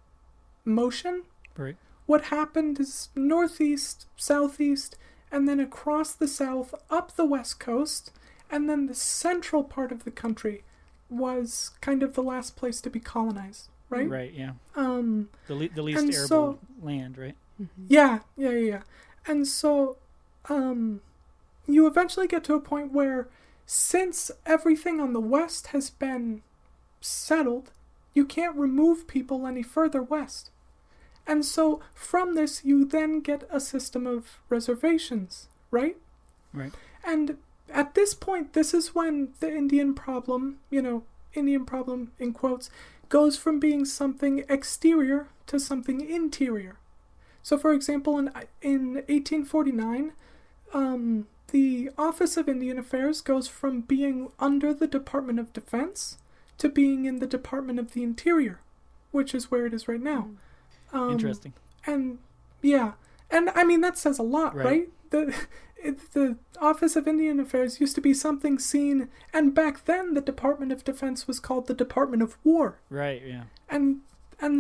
motion. Right. What happened is northeast, southeast, and then across the south, up the west coast, and then the central part of the country was kind of the last place to be colonized, right? Right, yeah. The The least arable land, right? Mm-hmm. Yeah. And so, you eventually get to a point where, since everything on the west has been settled, you can't remove people any further west. And so, from this, you then get a system of reservations, right? Right. And at this point, this is when the Indian problem, Indian problem in quotes, goes from being something exterior to something interior. So, for example, in 1849, the Office of Indian Affairs goes from being under the Department of Defense to being in the Department of the Interior, which is where it is right now. Interesting. And yeah, and I mean that says a lot, right? The Office of Indian Affairs used to be something seen, and back then the Department of Defense was called the Department of War. Right, yeah. And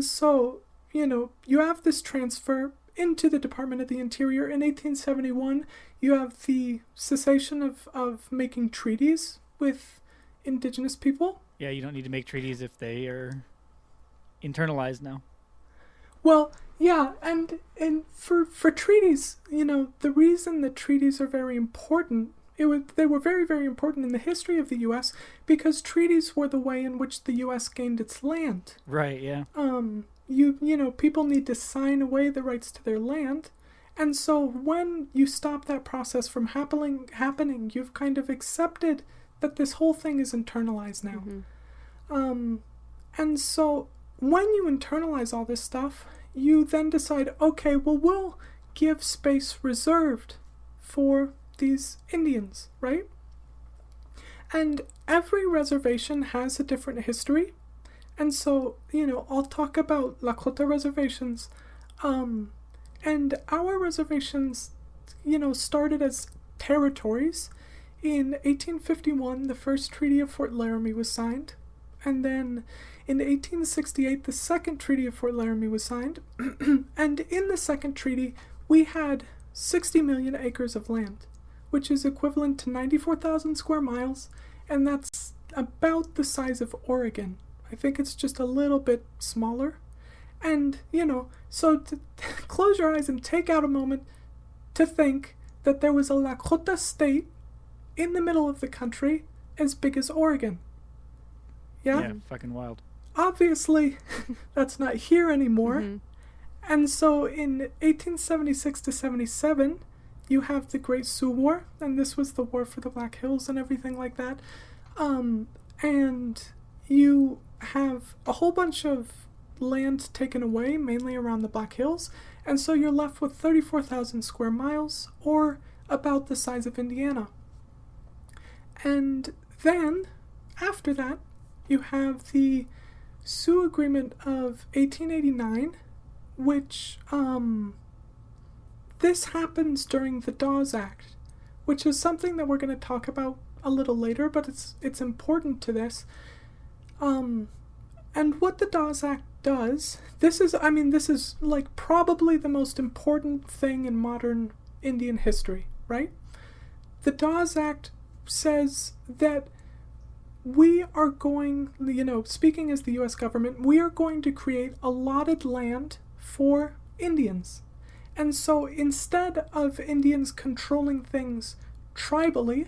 so, you have this transfer into the Department of the Interior. In 1871, you have the cessation of making treaties with indigenous people. Yeah, you don't need to make treaties if they are internalized now. Well, yeah, and for treaties, the reason that treaties are very important, they were very, very important in the history of the U.S. because treaties were the way in which the U.S. gained its land. Right, yeah. People need to sign away the rights to their land, and so when you stop that process from happening, you've kind of accepted that this whole thing is internalized now. Mm-hmm. And so when you internalize all this stuff, you then decide, okay, well, we'll give space reserved for these Indians, right? And every reservation has a different history. And so, I'll talk about Lakota reservations. And our reservations, started as territories. In 1851, the first Treaty of Fort Laramie was signed. And then in 1868, the second Treaty of Fort Laramie was signed. And in the second treaty, we had 60 million acres of land, which is equivalent to 94,000 square miles. And that's about the size of Oregon. I think it's just a little bit smaller. And, so to close your eyes and take out a moment to think that there was a Lakota state in the middle of the country as big as Oregon. Yeah, fucking wild. Obviously, that's not here anymore. Mm-hmm. And so in 1876 to 77, you have the Great Sioux War, and this was the war for the Black Hills and everything like that. And you have a whole bunch of land taken away, mainly around the Black Hills, and so you're left with 34,000 square miles, or about the size of Indiana. And then, after that, you have the Sioux Agreement of 1889, which, this happens during the Dawes Act, which is something that we're going to talk about a little later, but it's important to this. And what the Dawes Act does, this is like probably the most important thing in modern Indian history, right? The Dawes Act says that we are going, speaking as the U.S. government, we are going to create allotted land for Indians. And so instead of Indians controlling things tribally,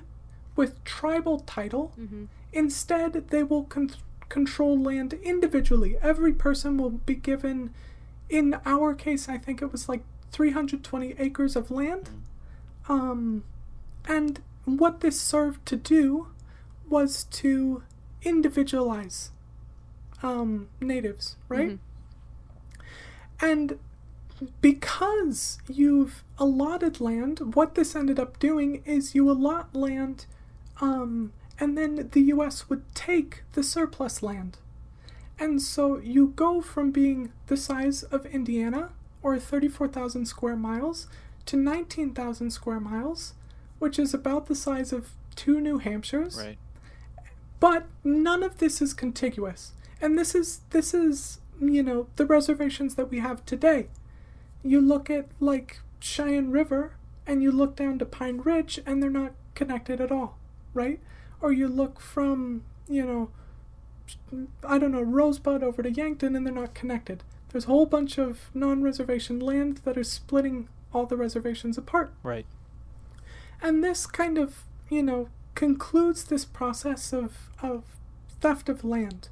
with tribal title, instead they will control land individually. Every person will be given, in our case, I think it was like 320 acres of land. And what this served to do was to individualize natives, right? And because you've allotted land, what this ended up doing is you allot land, and then the U.S. would take the surplus land. And so you go from being the size of Indiana, or 34,000 square miles, to 19,000 square miles, which is about the size of 2 New Hampshires. Right. But none of this is contiguous. And this is the reservations that we have today. You look at, like, Cheyenne River, and you look down to Pine Ridge, and they're not connected at all, right? Or you look from, Rosebud over to Yankton, and they're not connected. There's a whole bunch of non-reservation land that are splitting all the reservations apart. Right. And this kind of, concludes this process of theft of land.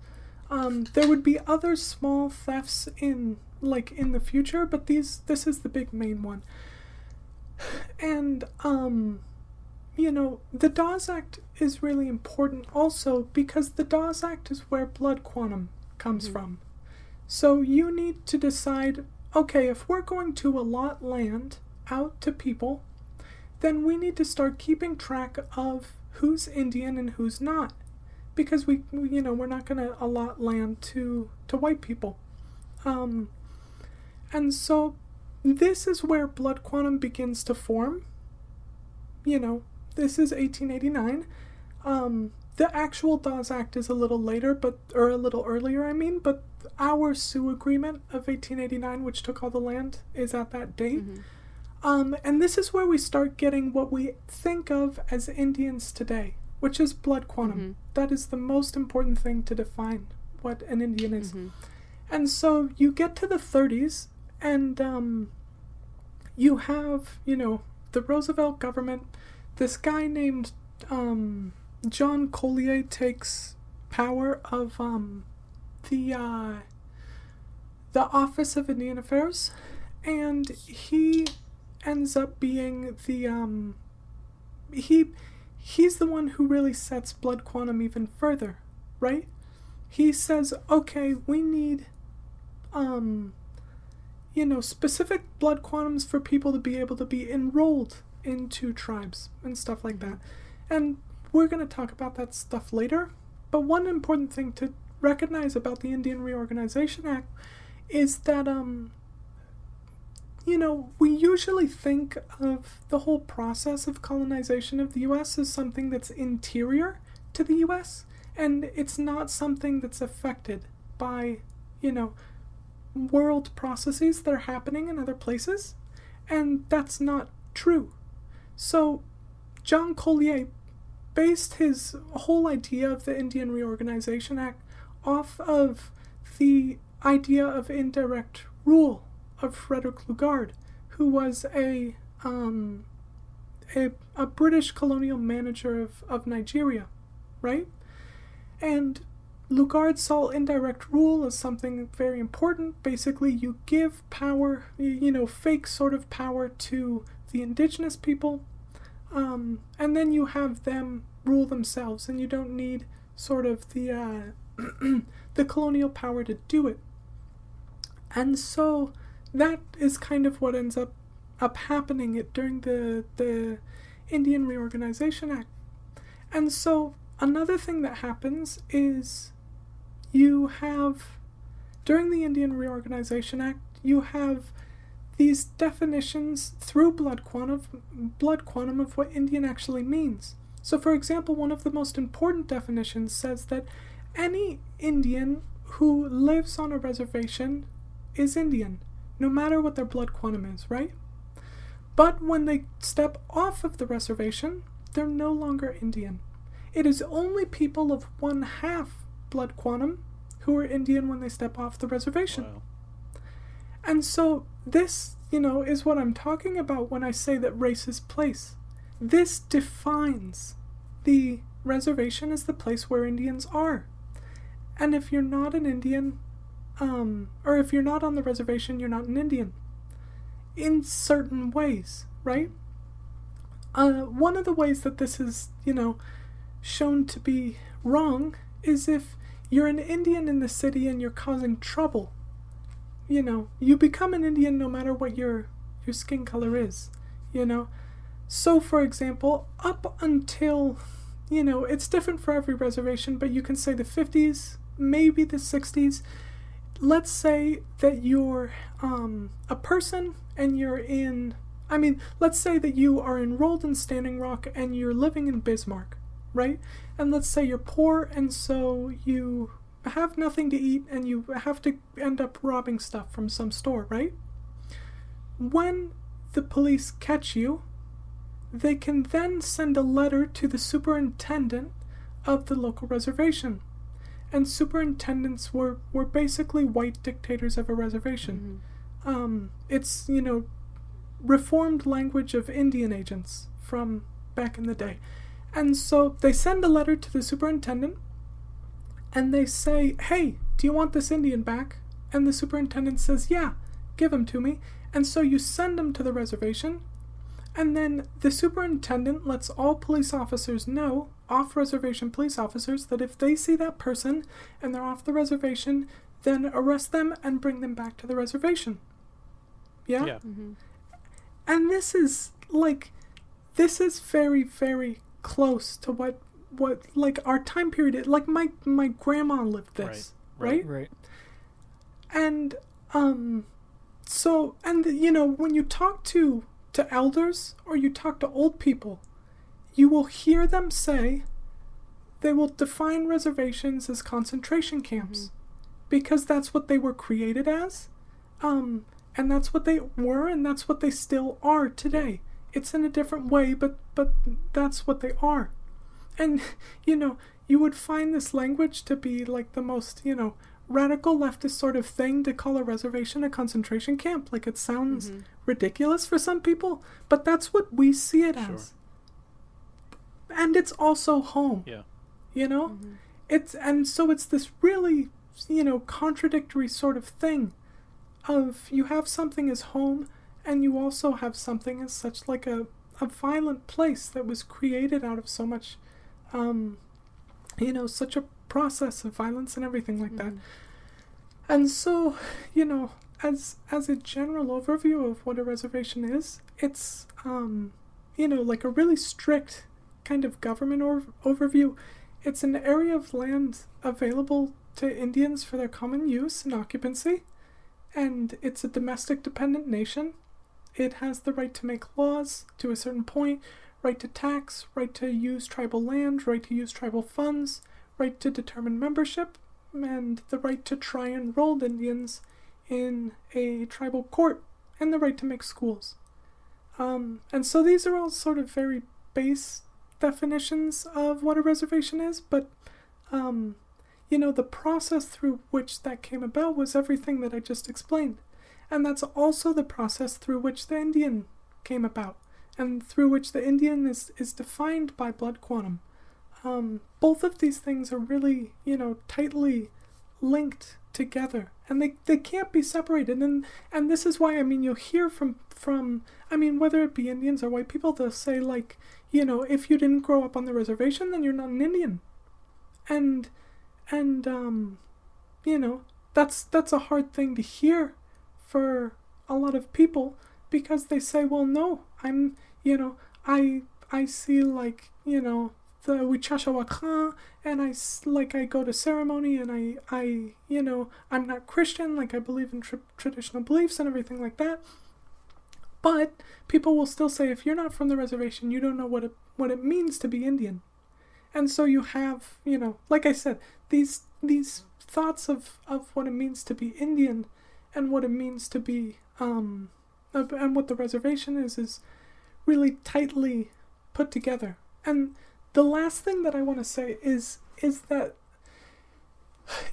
There would be other small thefts in the future, but this is the big main one. And, the Dawes Act is really important also because the Dawes Act is where blood quantum comes from. So you need to decide, okay, if we're going to allot land out to people, then we need to start keeping track of who's Indian and who's not. Because we're not going to allot land to white people. And so this is where blood quantum begins to form. This is 1889. The actual Dawes Act is a little later, or a little earlier, but our Sioux Agreement of 1889, which took all the land, is at that date. And this is where we start getting what we think of as Indians today, which is blood quantum. That is the most important thing to define what an Indian is. And so you get to the 30s, and you have, the Roosevelt government. This guy named John Collier takes power of the Office of Indian Affairs, and he ends up being the he's the one who really sets blood quantum even further, right? He says, okay, we need specific blood quantums for people to be able to be enrolled into tribes and stuff like that. And we're going to talk about that stuff later, but one important thing to recognize about the Indian Reorganization Act is that we usually think of the whole process of colonization of the U.S. as something that's interior to the U.S., and it's not something that's affected by, world processes that are happening in other places, and that's not true. So John Collier based his whole idea of the Indian Reorganization Act off of the idea of indirect rule of Frederick Lugard, who was a British colonial manager of Nigeria, right? And Lugard saw indirect rule as something very important. Basically, you give power, fake sort of power to the indigenous people, and then you have them rule themselves, and you don't need sort of the the colonial power to do it. And so that is kind of what ends up happening during the Indian Reorganization Act. And so another thing that happens is you have, during the Indian Reorganization Act, you have these definitions through blood quantum of what Indian actually means. So, for example, one of the most important definitions says that any Indian who lives on a reservation is Indian, no matter what their blood quantum is, right? But when they step off of the reservation, they're no longer Indian. it is only people of 1/2 blood quantum who are Indian when they step off the reservation. Wow. And so this, is what I'm talking about when I say that race is place. This defines the reservation as the place where Indians are. And if you're not an Indian, or if you're not on the reservation, you're not an Indian. In certain ways, right? One of the ways that this is, shown to be wrong is if you're an Indian in the city and you're causing trouble. You become an Indian no matter what your skin color is, So, for example, up until, it's different for every reservation, but you can say the 50s, maybe the 60s. Let's say that you're a person and let's say that you are enrolled in Standing Rock and you're living in Bismarck, right? And let's say you're poor and so you have nothing to eat and you have to end up robbing stuff from some store, right? When the police catch you, they can then send a letter to the superintendent of the local reservation. And superintendents were basically white dictators of a reservation. It's, reformed language of Indian agents from back in the day. And so they send a letter to the superintendent and they say, hey, do you want this Indian back? And the superintendent says, yeah, give him to me. And so you send him to the reservation, and then the superintendent lets all police officers know, off-reservation police officers, that if they see that person and they're off the reservation, then arrest them and bring them back to the reservation. Yeah? Yeah. Mm-hmm. And this is very, very close to what our time period, my grandma lived this, right? Right. And so, and when you talk to elders or you talk to old people, you will hear them say they will define reservations as concentration camps, because that's what they were created as, and that's what they were, and that's what they still are today. It's in a different way, but that's what they are. And, you would find this language to be like the most, radical leftist sort of thing to call a reservation a concentration camp. Like, it sounds ridiculous for some people, but that's what we see it as. And it's also home. Yeah. It's this really, contradictory sort of thing of you have something as home and you also have something as such like a violent place that was created out of so much, such a process of violence and everything like that. And so, as a general overview of what a reservation is, it's, like a really strict kind of government overview. It's an area of land available to Indians for their common use and occupancy, and it's a domestic dependent nation. It has the right to make laws to a certain point, right to tax, right to use tribal land, right to use tribal funds, right to determine membership, and the right to try enrolled Indians in a tribal court, and the right to make schools. And so these are all sort of very base definitions of what a reservation is, but, the process through which that came about was everything that I just explained. And that's also the process through which the Indian came about, and through which the Indian is defined by blood quantum. Both of these things are really, tightly linked together, and they can't be separated. And this is why, you'll hear from whether it be Indians or white people, they'll say, like, if you didn't grow up on the reservation, then you're not an Indian. And that's a hard thing to hear for a lot of people, because they say, well, no, I'm, I see, like, the Wichashawaka, and I go to ceremony, and I I'm not Christian, like, I believe in traditional beliefs and everything like that. But people will still say, if you're not from the reservation, you don't know what it means to be Indian. And so you have, like I said, these thoughts of what it means to be Indian, and what it means to be, and what the reservation is really tightly put together. And the last thing that I want to say is that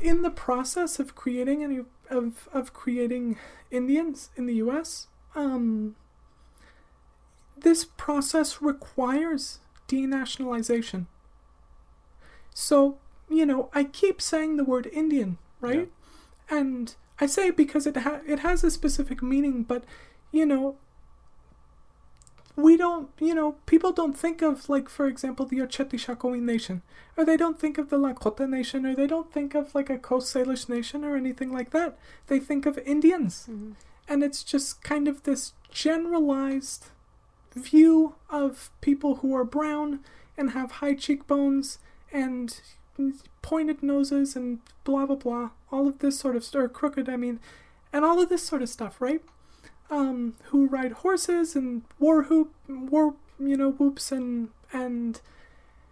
in the process of creating creating Indians in the U.S., this process requires denationalization. So, I keep saying the word Indian, right? Yeah. And I say it because it has a specific meaning, but, we don't, people don't think of, like, for example, the Oceti-Sakowin Nation, or they don't think of the Lakota Nation, or they don't think of, like, a Coast Salish Nation or anything like that. They think of Indians. Mm-hmm. And it's just kind of this generalized view of people who are brown and have high cheekbones and pointed noses and blah, blah, blah. All of this sort of stuff, or crooked, and all of this sort of stuff, right? Who ride horses and whoops and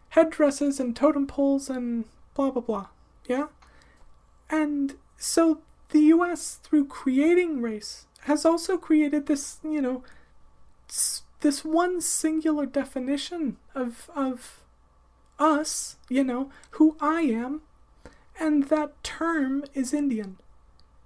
headdresses and totem poles and blah, blah, blah. Yeah? And so the U.S., through creating race, has also created this, this one singular definition of us, who I am, and that term is Indian.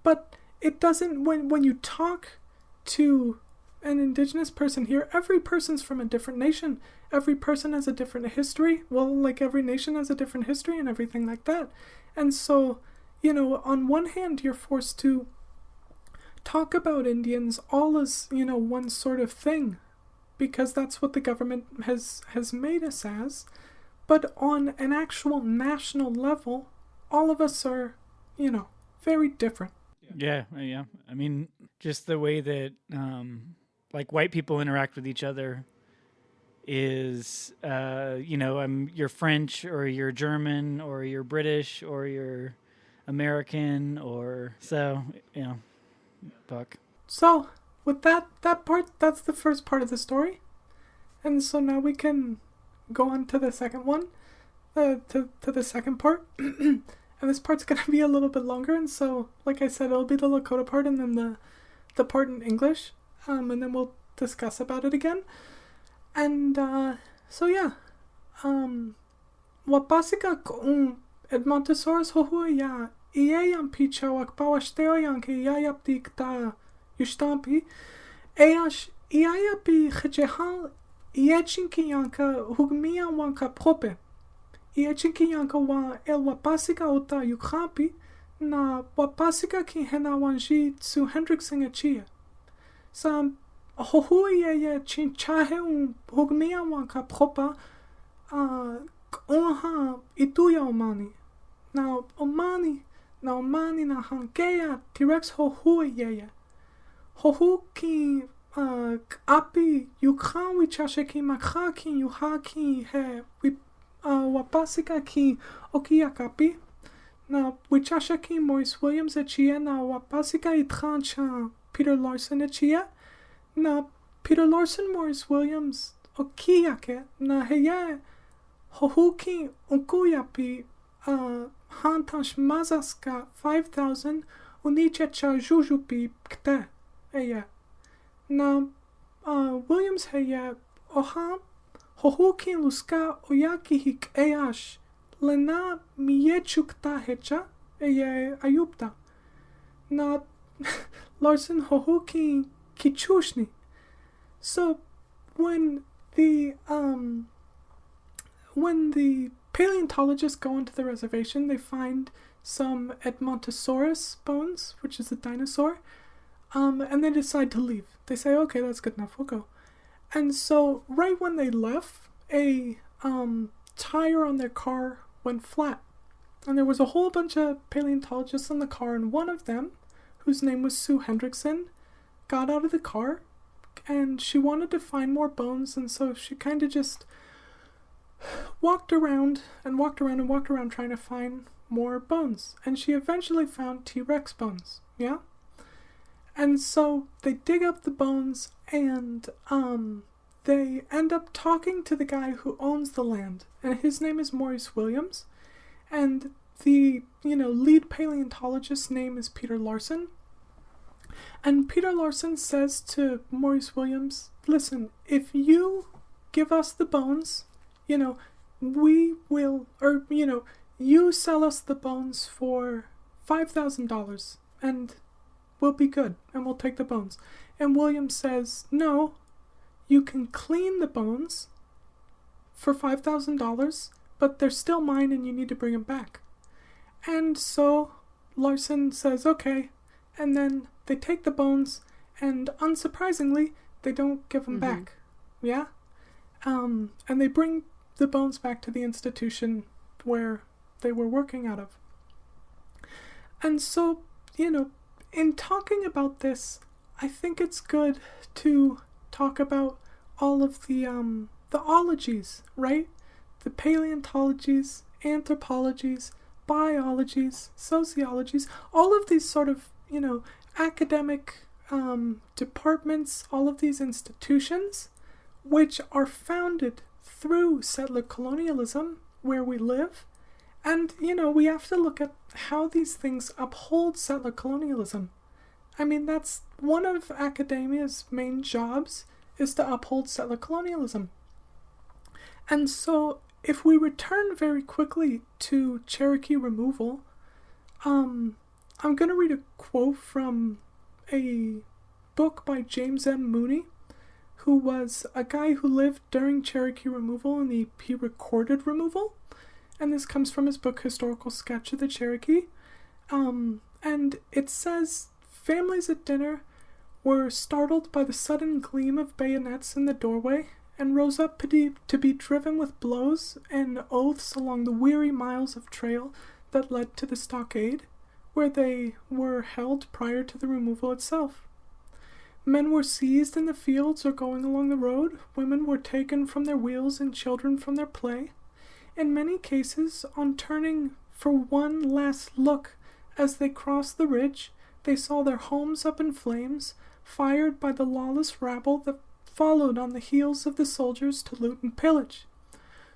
But it doesn't, when you talk to an indigenous person here, every person's from a different nation. Every person has a different history. Well, like every nation has a different history and everything like that. And so, on one hand, you're forced to talk about Indians all as, one sort of thing, because that's what the government has made us as. But on an actual national level, all of us are, very different. Yeah. Just the way that, like, white people interact with each other is, you're French, or you're German, or you're British, or you're American, or so, fuck. So, with that part, that's the first part of the story. And so now we can go on to the second one, to the second part. And this part's going to be a little bit longer, and so, like I said, it'll be the Lakota part and then the part in English, and then we'll discuss about it again. And, so yeah. Wapasika kung Edmontosaurus hohuya, iayam picha wakpawashteo yanki iayaptik ta yustampi, eash iayapi chejehal iachinki yanka hugmia wanka prope. Iachinki yanka wa el wapasika ota yukhampi, na wapasika ki hena wanji tsu Hendrickson achia. Sa hohuya ya chinchahe hugmia wanka propa, onha ituya omani. Na omani na hankeya T-Rex hohuya. Hohu ki api yukhan wichashe ki makha ki yuha ki he wapasika ki okiyakapi. Na wichashe ki Maurice Williams achia na wapasika itran cha Peter Larson achia. Na Peter Larson Maurice Williams okiyake na heye hohuki unkuyapi hantash mazaska 5000 uniche cha jujupi kte eye. Na Williams heye oha hohuki luska oyaki hik eash lena miechukta hecha eye ayupta. Na Larson hohuki kichushni. So when the paleontologists go into the reservation, they find some Edmontosaurus bones, which is a dinosaur, and they decide to leave. They say, okay, that's good enough, we'll go. And so right when they left, a tire on their car went flat. And there was a whole bunch of paleontologists in the car, and one of them, whose name was Sue Hendrickson, got out of the car, and she wanted to find more bones, and so she kind of just walked around trying to find more bones. And she eventually found T-Rex bones, yeah? And so they dig up the bones, and they end up talking to the guy who owns the land, and his name is Maurice Williams, and the, lead paleontologist's name is Peter Larson. And Peter Larson says to Maurice Williams, listen, if you give us the bones, we will, or, you sell us the bones for $5,000 and we'll be good and we'll take the bones. And William says, no, you can clean the bones for $5,000, but they're still mine and you need to bring them back. And so Larson says, okay. And then they take the bones and unsurprisingly, they don't give them back. Yeah? And they bring the bones back to the institution where they were working out of. And so, in talking about this, I think it's good to talk about all of the ologies, right? The paleontologies, anthropologies, biologies, sociologies, all of these sort of, academic departments, all of these institutions, which are founded through settler colonialism where we live. And, we have to look at how these things uphold settler colonialism. I mean, that's one of academia's main jobs, is to uphold settler colonialism. And so, if we return very quickly to Cherokee removal, I'm going to read a quote from a book by James M. Mooney, who was a guy who lived during Cherokee removal and he recorded removal. And this comes from his book, Historical Sketch of the Cherokee. And it says, families at dinner were startled by the sudden gleam of bayonets in the doorway and rose up to be driven with blows and oaths along the weary miles of trail that led to the stockade, where they were held prior to the removal itself. Men were seized in the fields or going along the road, women were taken from their wheels and children from their play. In many cases, on turning for one last look as they crossed the ridge, they saw their homes up in flames, fired by the lawless rabble that followed on the heels of the soldiers to loot and pillage.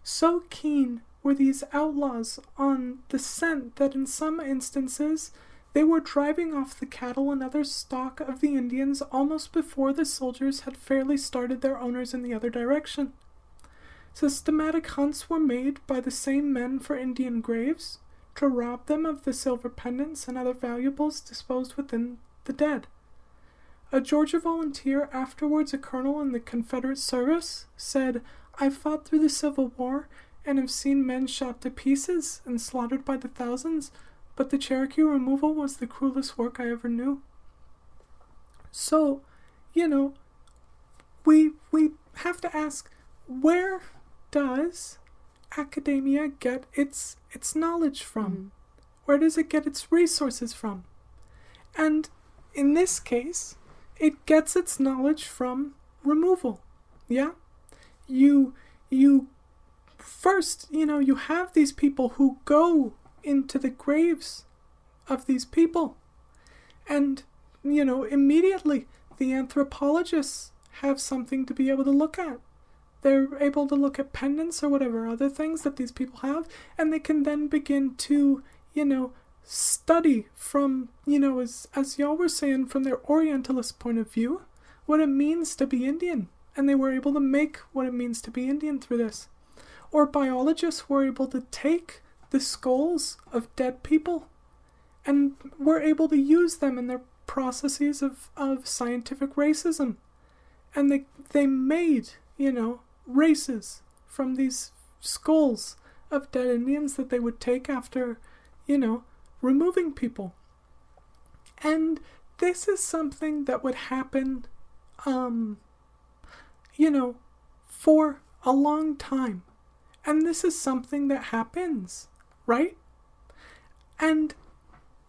So keen were these outlaws on the scent that in some instances they were driving off the cattle and other stock of the Indians almost before the soldiers had fairly started their owners in the other direction. Systematic hunts were made by the same men for Indian graves, to rob them of the silver pendants and other valuables disposed within the dead. A Georgia volunteer, afterwards a colonel in the Confederate service, said, I fought through the Civil War and have seen men shot to pieces and slaughtered by the thousands, but the Cherokee removal was the cruelest work I ever knew. So, we have to ask, where does academia get its knowledge from? Where does it get its resources from? And in this case, it gets its knowledge from removal. Yeah? You first, you have these people who go into the graves of these people. And, immediately the anthropologists have something to be able to look at. They're able to look at pendants or whatever other things that these people have, and they can then begin to, study from, as y'all were saying, from their Orientalist point of view, what it means to be Indian. And they were able to make what it means to be Indian through this. Or biologists were able to take the skulls of dead people and were able to use them in their processes of scientific racism. And they made, races from these skulls of dead Indians that they would take after, removing people. And this is something that would happen, for a long time. And this is something that happens, right? And,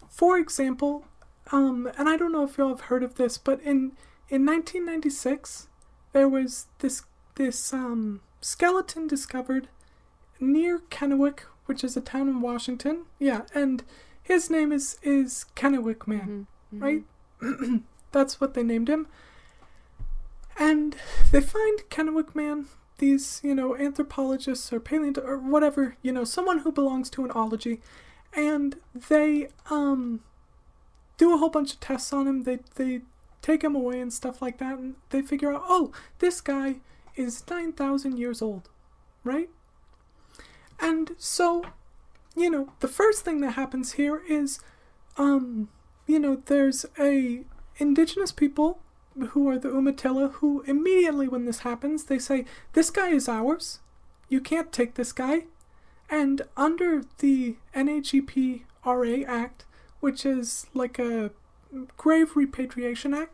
for example, and I don't know if y'all have heard of this, but in 1996, there was this skeleton discovered near Kennewick, which is a town in Washington. Yeah, and his name is Kennewick Man, right? That's what they named him. And they find Kennewick Man, these, anthropologists or paleontologists or whatever, someone who belongs to an ology, and they do a whole bunch of tests on him. They take him away and stuff like that, and they figure out, oh, this guy is 9,000 years old, right? And so, the first thing that happens here is, there's a indigenous people who are the Umatilla who immediately when this happens, they say, this guy is ours. You can't take this guy. And under the NAGPRA Act, which is like a grave repatriation act,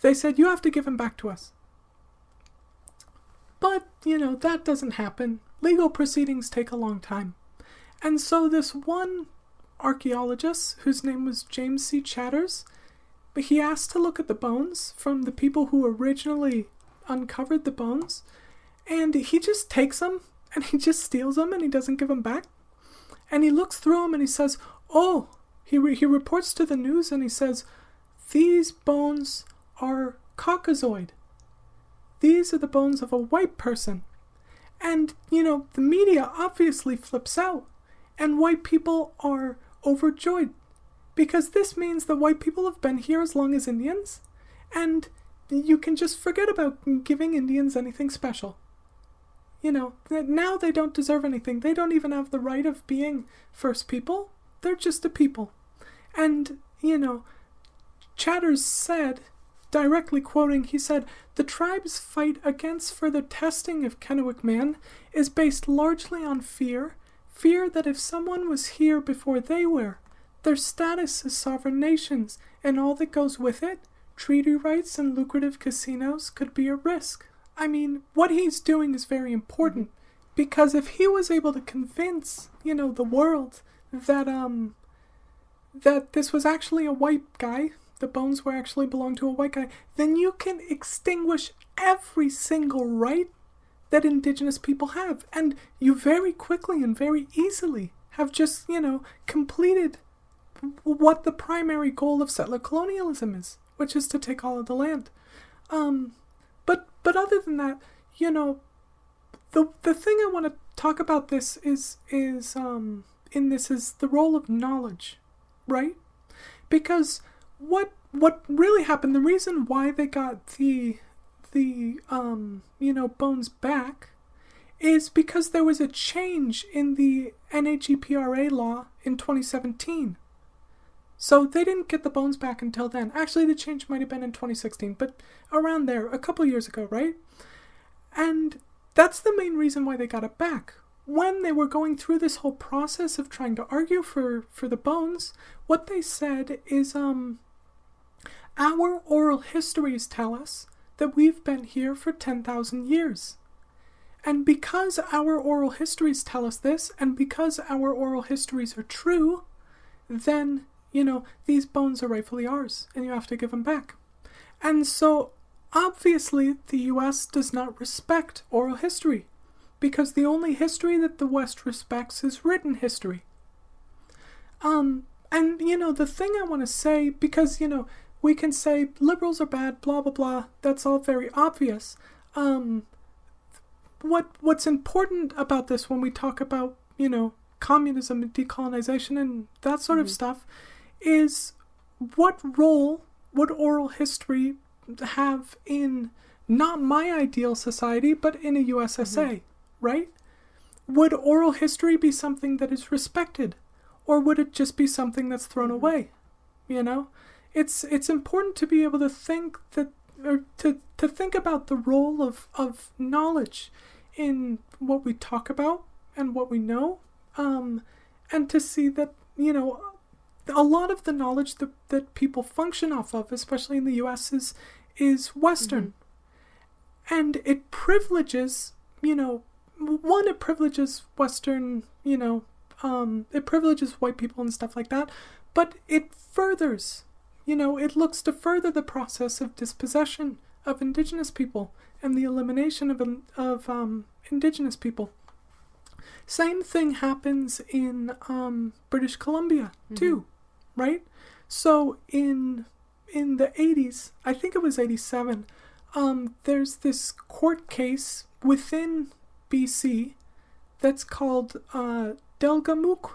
they said, you have to give him back to us. But, that doesn't happen. Legal proceedings take a long time. And so this one archaeologist, whose name was James C. Chatters, but he asked to look at the bones from the people who originally uncovered the bones, and he just takes them, and he just steals them, and he doesn't give them back. And he looks through them, and he says, he reports to the news, and he says, these bones are Caucasoid. These are the bones of a white person. And, the media obviously flips out, and white people are overjoyed, because this means that white people have been here as long as Indians, and you can just forget about giving Indians anything special. Now they don't deserve anything. They don't even have the right of being first people. They're just a people. And, Chatters said, directly quoting, he said, the tribe's fight against further testing of Kennewick man is based largely on fear that if someone was here before they were, their status as sovereign nations and all that goes with it, treaty rights and lucrative casinos, could be a risk. I mean, what he's doing is very important, because if he was able to convince, the world that that this was actually a white guy, the bones were actually belong to a white guy, then you can extinguish every single right that indigenous people have. And you very quickly and very easily have just, completed what the primary goal of settler colonialism is, which is to take all of the land. But other than that, the thing I want to talk about this is the role of knowledge, right? Because what really happened, the reason why they got the bones back is because there was a change in the NAGPRA law in 2017. So they didn't get the bones back until then. Actually, the change might have been in 2016, but around there, a couple years ago, right? And that's the main reason why they got it back. When they were going through this whole process of trying to argue for the bones, what they said is, our oral histories tell us that we've been here for 10,000 years. And because our oral histories tell us this, and because our oral histories are true, then, these bones are rightfully ours, and you have to give them back. And so, obviously, the U.S. does not respect oral history, because the only history that the West respects is written history. And, the thing I want to say, because, we can say liberals are bad, blah, blah, blah, that's all very obvious. What's important about this when we talk about, communism and decolonization and that sort of stuff is what role would oral history have in not my ideal society, but in a USSA, right? Would oral history be something that is respected, or would it just be something that's thrown away? It's important to be able to think that, or to think about the role of knowledge in what we talk about and what we know, and to see that, a lot of the knowledge that people function off of, especially in the U.S., is Western. And it privileges, it privileges Western, it privileges white people and stuff like that, but it furthers, it looks to further the process of dispossession of indigenous people and the elimination of indigenous people. Same thing happens in British Columbia too, right? So in the 80s, I think it was 87, there's this court case within BC that's called Delgamuukw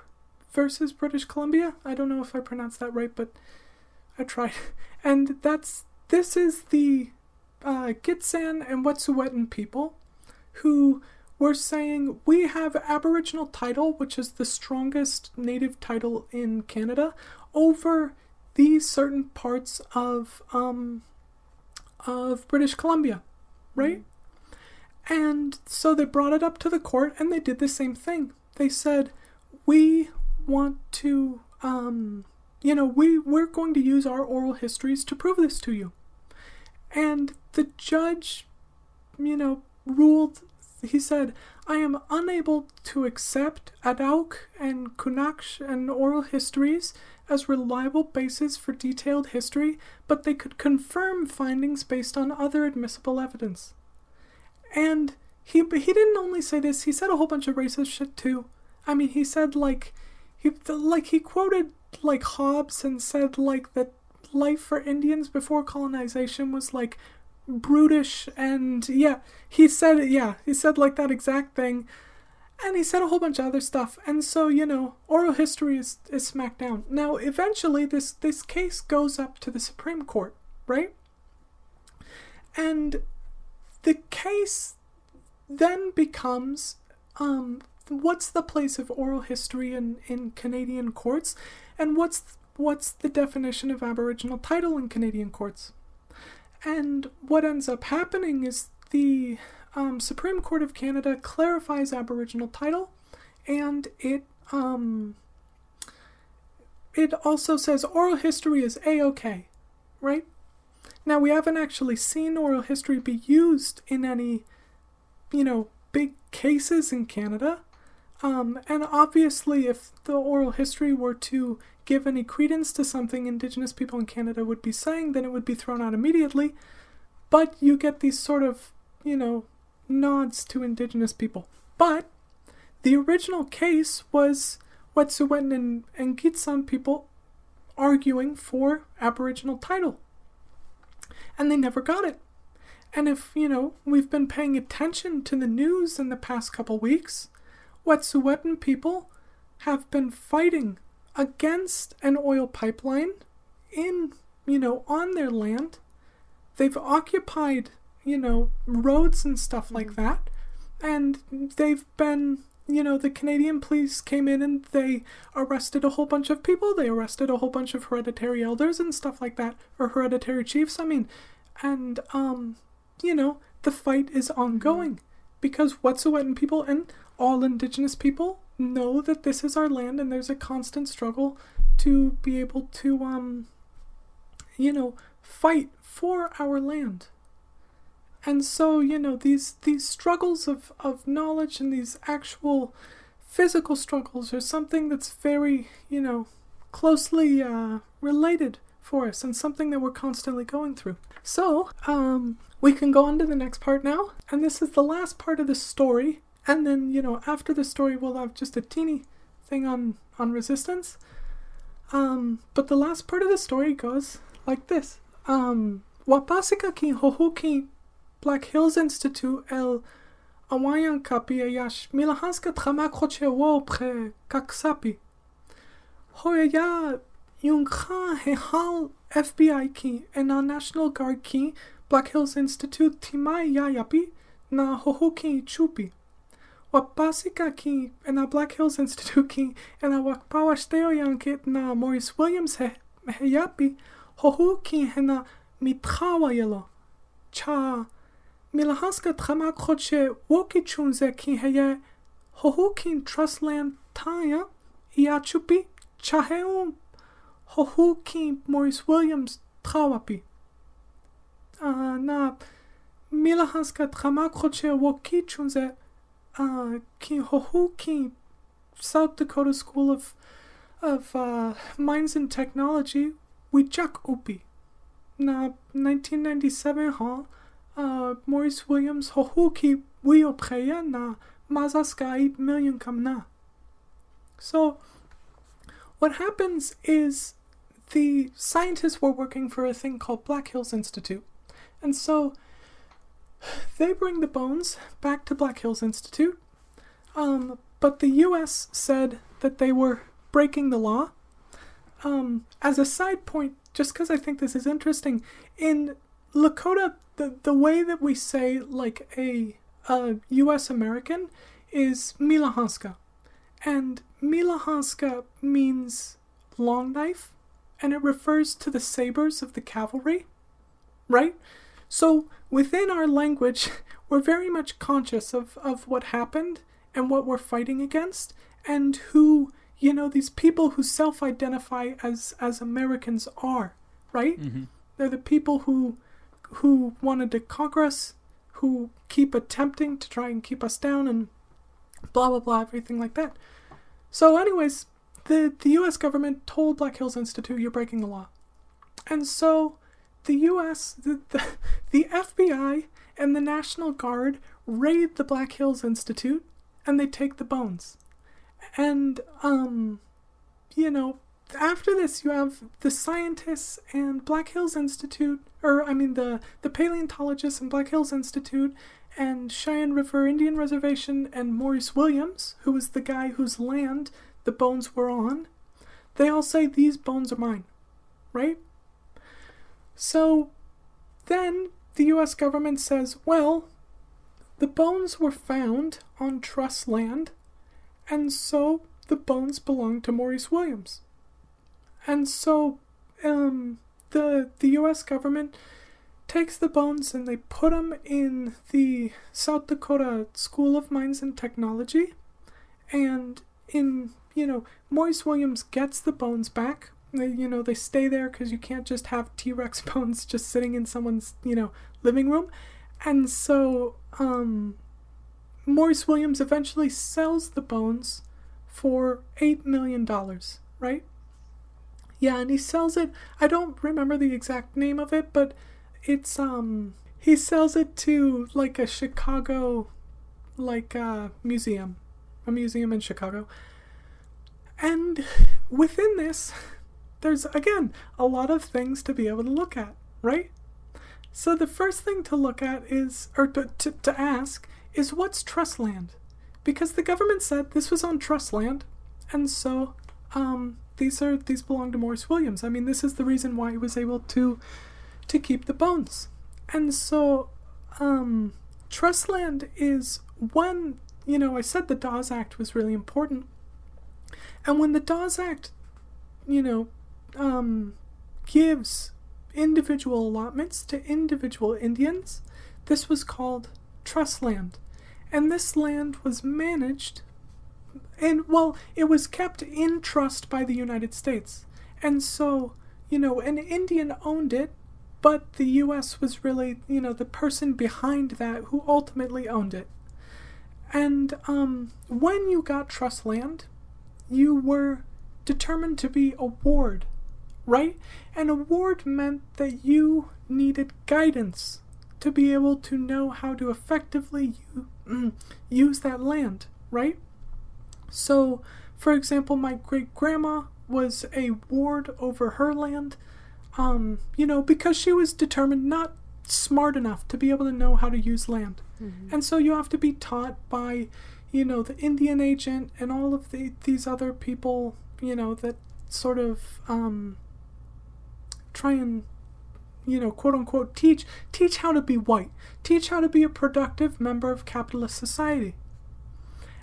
versus British Columbia. I don't know if I pronounced that right, but I tried. And this is the Gitxsan and Wet'suwet'en people who were saying we have Aboriginal title, which is the strongest native title in Canada, over these certain parts of British Columbia, right? And so they brought it up to the court, and they did the same thing. They said, we want to, we're going to use our oral histories to prove this to you. And the judge, ruled, he said, I am unable to accept Adauk and Kunaksh and oral histories as reliable basis for detailed history, but they could confirm findings based on other admissible evidence. And he didn't only say this, he said a whole bunch of racist shit too. I mean, he said he quoted like Hobbes and said like that life for Indians before colonization was like brutish, and he said like that exact thing. And he said a whole bunch of other stuff. And so, oral history is smacked down. Now, eventually, this case goes up to the Supreme Court, right? And the case then becomes, what's the place of oral history in Canadian courts? And what's the definition of Aboriginal title in Canadian courts? And what ends up happening is the Supreme Court of Canada clarifies Aboriginal title, and it also says oral history is A-OK, right? Now, we haven't actually seen oral history be used in any, big cases in Canada. And obviously, if the oral history were to give any credence to something Indigenous people in Canada would be saying, then it would be thrown out immediately. But you get these sort of, nods to Indigenous people. But the original case was Wet'suwet'en and Gitxsan people arguing for Aboriginal title. And they never got it. And if, we've been paying attention to the news in the past couple weeks, Wet'suwet'en people have been fighting against an oil pipeline in, on their land. They've occupied, roads and stuff like that. And they've been, the Canadian police came in and they arrested a whole bunch of people. They arrested a whole bunch of hereditary elders and stuff like that. Or hereditary chiefs, And, the fight is ongoing. Because Wet'suwet'en people and all Indigenous people know that this is our land, and there's a constant struggle to be able to, fight for our land. And so, these struggles of knowledge and these actual physical struggles are something that's very, closely related for us, and something that we're constantly going through. So, we can go on to the next part now, and this is the last part of the story. And then, after the story, we'll have just a teeny thing on resistance. But the last part of the story goes like this. Wapasika ki hohuki Black Hills Institute el awayan kapi ayash milahanska tramak hoche wo pre kaksapi. Hoya yung kha hehal FBI ki and our National Guard ki Black Hills Institute timai yayapi na hohuki chupi. Wapasika ki and our Black Hills Institute ki and our wakpawasteo yankit na Maurice Williams heyapi hohuki hena mitchawa yelo. Cha milahanska tramak hoche woki chunze ki heye hohukin trustland taya iachupi chaheum hohukin Maurice Williams trawapi. Na milahanska tramak hoche woki chunze ki hohukin South Dakota School of Mines and Technology Wichak upi. Na 1997 Maurice Williams hohuki wiopreya na mazaskai million kamna. So what happens is the scientists were working for a thing called Black Hills Institute. And so they bring the bones back to Black Hills Institute. But the U.S. said that they were breaking the law. As a side point, just because I think this is interesting, in Lakota, the way that we say like a U.S. American is Milahanska. And Milahanska means long knife, and it refers to the sabers of the cavalry, right? So within our language, we're very much conscious of what happened and what we're fighting against, and who, these people who self-identify as Americans are, right? Mm-hmm. They're the people who wanted to conquer us, who keep attempting to try and keep us down, and blah, blah, blah, everything like that. So anyways, the U.S. government told Black Hills Institute, you're breaking the law. And so the U.S., the FBI and the National Guard raid the Black Hills Institute, and they take the bones. And, after this, you have the scientists and Black Hills Institute, the paleontologists and Black Hills Institute and Cheyenne River Indian Reservation and Maurice Williams, who was the guy whose land the bones were on. They all say, these bones are mine, right? So then the U.S. government says, well, the bones were found on trust land, and so the bones belong to Maurice Williams. And so the U.S. government takes the bones and they put them in the South Dakota School of Mines and Technology. And Maurice Williams gets the bones back. They stay there because you can't just have T-Rex bones just sitting in someone's, living room. And so Maurice Williams eventually sells the bones for $8 million, right? Yeah, and he sells it, I don't remember the exact name of it, but it's, he sells it to, like, a Chicago, museum. A museum in Chicago. And within this, there's, again, a lot of things to be able to look at, right? So the first thing to look at is, or to ask, is what's trust land? Because the government said this was on trust land, and so, these belong to Maurice Williams. I mean, this is the reason why he was able to keep the bones. And so, trust land is when, I said the Dawes Act was really important. And when the Dawes Act, gives individual allotments to individual Indians, this was called trust land. And this land was managed, and, well, it was kept in trust by the United States. And so, an Indian owned it, but the U.S. was really, the person behind that who ultimately owned it. And when you got trust land, you were determined to be a ward, right? And a ward meant that you needed guidance to be able to know how to effectively use that land, right? So, for example, my great-grandma was a ward over her land, because she was determined, not smart enough to be able to know how to use land. Mm-hmm. And so you have to be taught by, the Indian agent and all of these other people, that sort of try and, quote unquote, teach how to be white, teach how to be a productive member of capitalist society.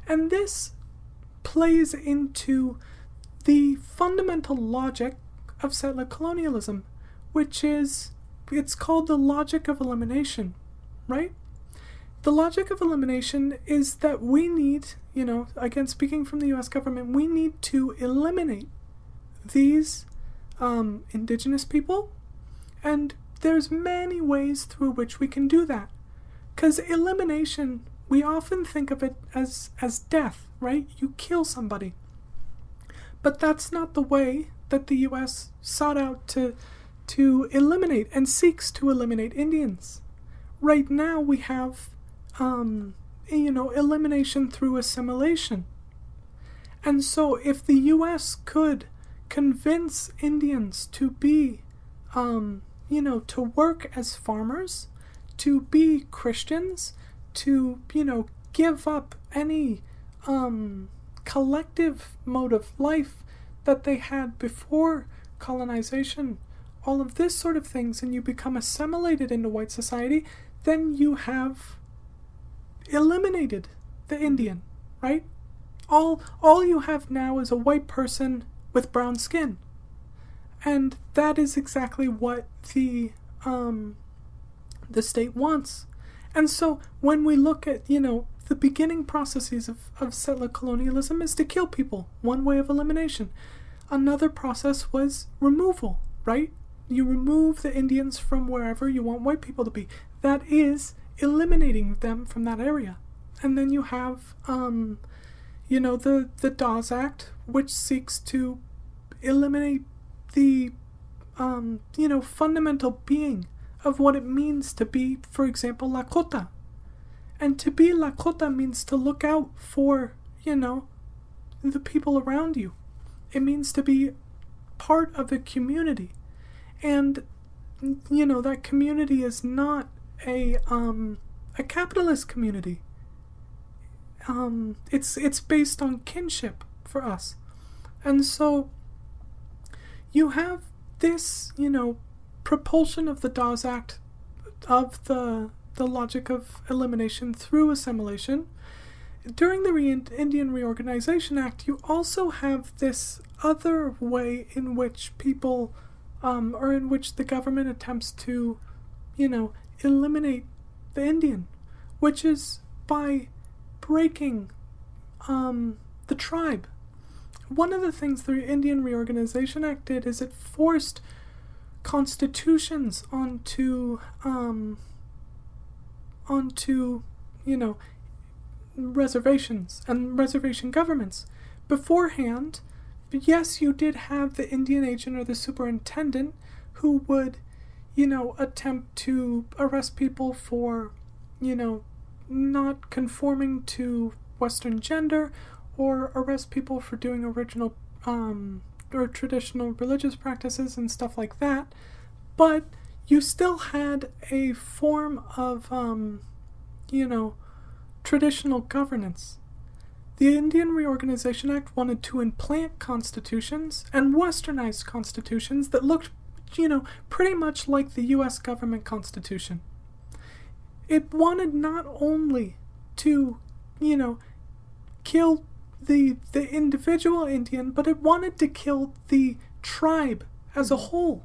And this plays into the fundamental logic of settler colonialism, which is, it's called the logic of elimination, right? The logic of elimination is that we need, again, speaking from the U.S. government, we need to eliminate these indigenous people, and there's many ways through which we can do that. Because elimination, we often think of it as death, right? You kill somebody. But that's not the way that the U.S. sought out to eliminate and seeks to eliminate Indians. Right now we have, elimination through assimilation. And so if the U.S. could convince Indians to be, to work as farmers, to be Christians, to, give up any collective mode of life that they had before colonization, all of this sort of things, and you become assimilated into white society, then you have eliminated the Indian, right? All you have now is a white person with brown skin. And that is exactly what the state wants. And so when we look at, the beginning processes of settler colonialism is to kill people, one way of elimination. Another process was removal, right? You remove the Indians from wherever you want white people to be. That is eliminating them from that area. And then you have, the Dawes Act, which seeks to eliminate the, fundamental being of what it means to be, for example, Lakota. And to be Lakota means to look out for, the people around you. It means to be part of a community. And, that community is not a capitalist community. It's based on kinship for us. And so you have this, propulsion of the Dawes Act, of the logic of elimination through assimilation. During the Indian Reorganization Act, you also have this other way in which people, or in which the government attempts to, eliminate the Indian, which is by breaking the tribe. One of the things the Indian Reorganization Act did is it forced constitutions onto reservations and reservation governments. Beforehand, yes, you did have the Indian agent or the superintendent who would, attempt to arrest people for, not conforming to Western gender, or arrest people for doing original or traditional religious practices and stuff like that. But you still had a form of, traditional governance. The Indian Reorganization Act wanted to implant constitutions and westernized constitutions that looked, pretty much like the U.S. government constitution. It wanted not only to, kill the individual Indian, but it wanted to kill the tribe as a whole.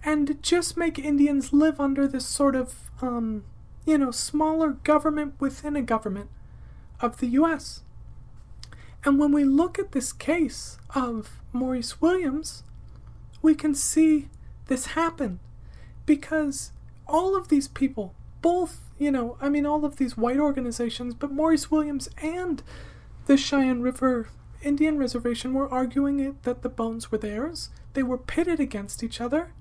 And just make Indians live under this sort of, smaller government within a government of the U.S. And when we look at this case of Maurice Williams, we can see this happen. Because all of these people, both, all of these white organizations, but Maurice Williams and the Cheyenne River Indian Reservation were arguing that the bones were theirs. They were pitted against each other.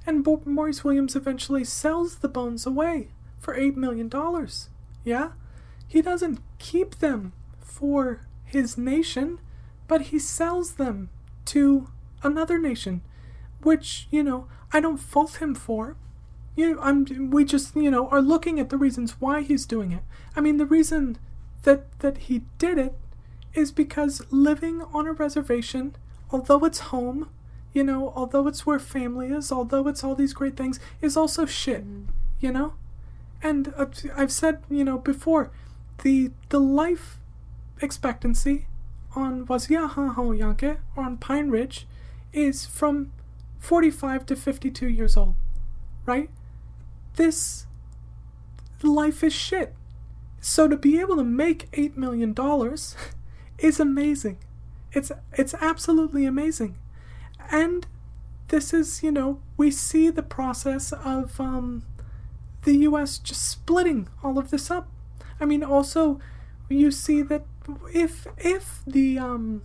And Maurice Williams eventually sells the bones away for $8 million. Yeah? He doesn't keep them for his nation, but he sells them to another nation, which, I don't fault him for. We just, are looking at the reasons why he's doing it. I mean, the reason that he did it is because living on a reservation, although it's home, although it's where family is, although it's all these great things, is also shit, And I've said, before, the life expectancy on Waziahaho Yanke, or on Pine Ridge, is from 45 to 52 years old, right? This life is shit. So to be able to make $8 million is amazing. It's absolutely amazing. And this is, we see the process of the U.S. just splitting all of this up. I mean, also, you see that if the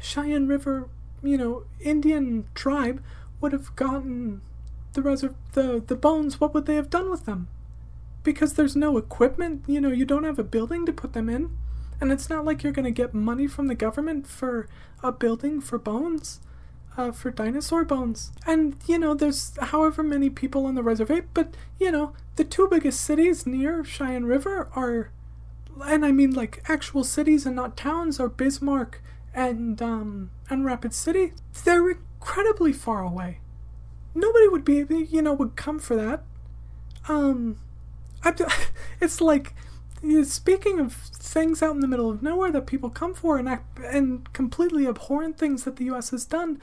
Cheyenne River, Indian tribe would have gotten the bones, what would they have done with them? Because there's no equipment, you don't have a building to put them in. And it's not like you're going to get money from the government for a building for bones, for dinosaur bones. And, there's however many people on the reservation, but, the two biggest cities near Cheyenne River are, and I mean like actual cities and not towns, are Bismarck and Rapid City. They're incredibly far away. Nobody would would come for that. It's like, speaking of things out in the middle of nowhere that people come for and completely abhorrent things that the U.S. has done,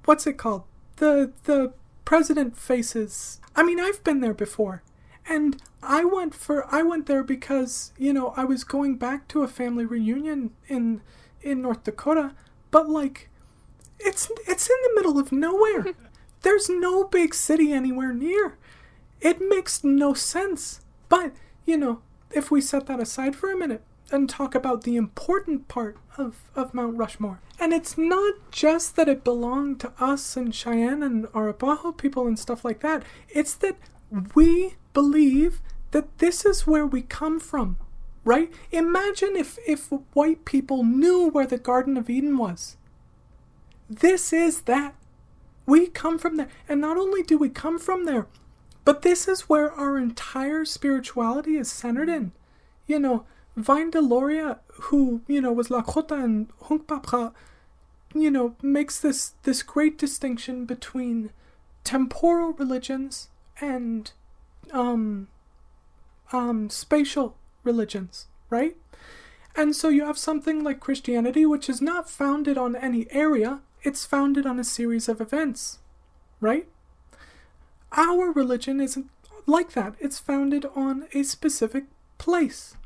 what's it called? The president faces. I mean, I've been there before, and I went there because, you know, I was going back to a family reunion in North Dakota, but like, it's in the middle of nowhere. There's no big city anywhere near. It makes no sense. But, you know, if we set that aside for a minute and talk about the important part of Mount Rushmore, and it's not just that it belonged to us and Cheyenne and Arapaho people and stuff like that. It's that we believe that this is where we come from, right? Imagine if white people knew where the Garden of Eden was. This is that. We come from there. And not only do we come from there, but this is where our entire spirituality is centered in. You know, Vine Deloria, who, you know, was Lakota and Hunkpapra, you know, makes this great distinction between temporal religions and spatial religions, right? And so you have something like Christianity, which is not founded on any area, it's founded on a series of events, right? Our religion isn't like that. It's founded on a specific place.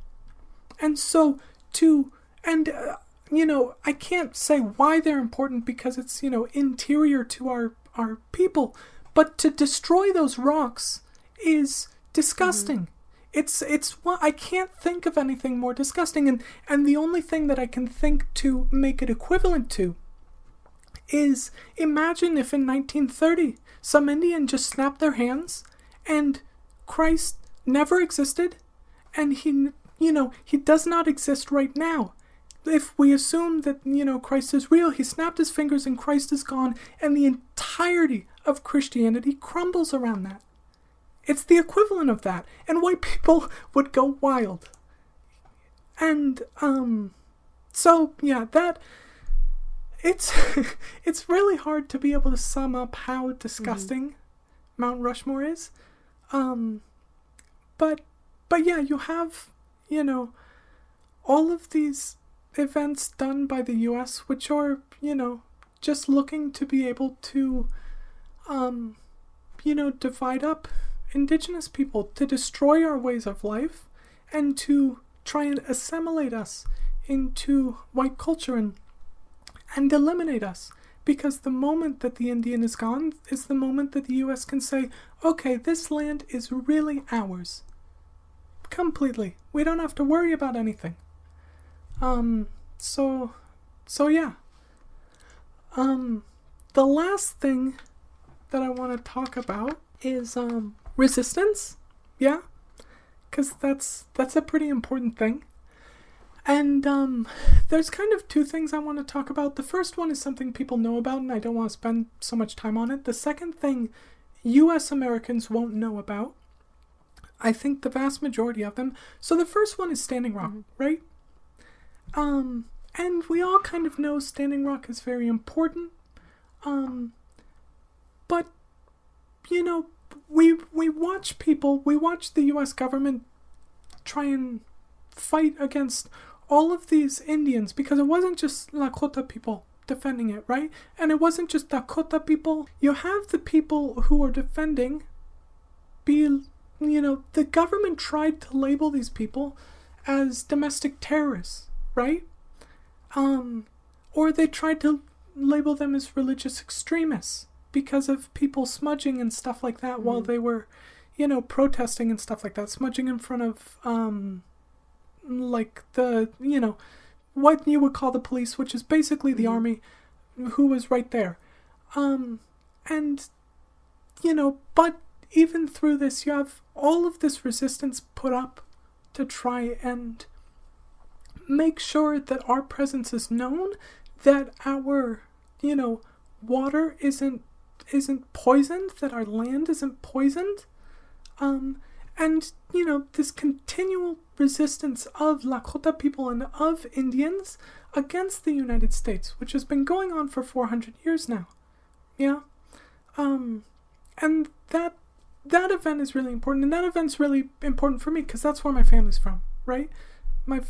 And so you know, I can't say why they're important because it's, you know, interior to our people. But to destroy those rocks is disgusting. It's I can't think of anything more disgusting. And the only thing that I can think to make it equivalent to is, imagine if in 1930 some Indian just snapped their hands and Christ never existed and he does not exist right now. If we assume that, you know, Christ is real, he snapped his fingers and Christ is gone, and the entirety of Christianity crumbles around that. It's the equivalent of that, and white people would go wild. And so yeah, that it's it's really hard to be able to sum up how disgusting Mount Rushmore is. But yeah, you have, you know, all of these events done by the U.S., which are, you know, just looking to be able to, you know, divide up indigenous people, to destroy our ways of life, and to try and assimilate us into white culture and eliminate us. Because the moment that the Indian is gone is the moment that the U.S. can say, okay, this land is really ours. Completely. We don't have to worry about anything. So yeah. The last thing that I want to talk about is, resistance. Yeah. Because that's a pretty important thing. And, there's kind of two things I want to talk about. The first one is something people know about and I don't want to spend so much time on it. The second thing U.S. Americans won't know about. I think the vast majority of them. So the first one is Standing Rock, right? And we all kind of know Standing Rock is very important. But, you know, we watch the U.S. government try and fight against all of these Indians, because it wasn't just Lakota people defending it, right? And it wasn't just Dakota people. You have the people who are defending, you know, the government tried to label these people as domestic terrorists, right? Or they tried to label them as religious extremists because of people smudging and stuff like that while they were, you know, protesting and stuff like that, smudging in front of, like the, you know, what you would call the police, which is basically the army, who was right there. And, you know, but even through this, you have all of this resistance put up to try and make sure that our presence is known, that our, you know, water isn't poisoned, that our land isn't poisoned. And, you know, this continual resistance of Lakota people and of Indians against the United States, which has been going on for 400 years now. Yeah. And that that event is really important, and that event's really important for me because that's where my family's from, right? My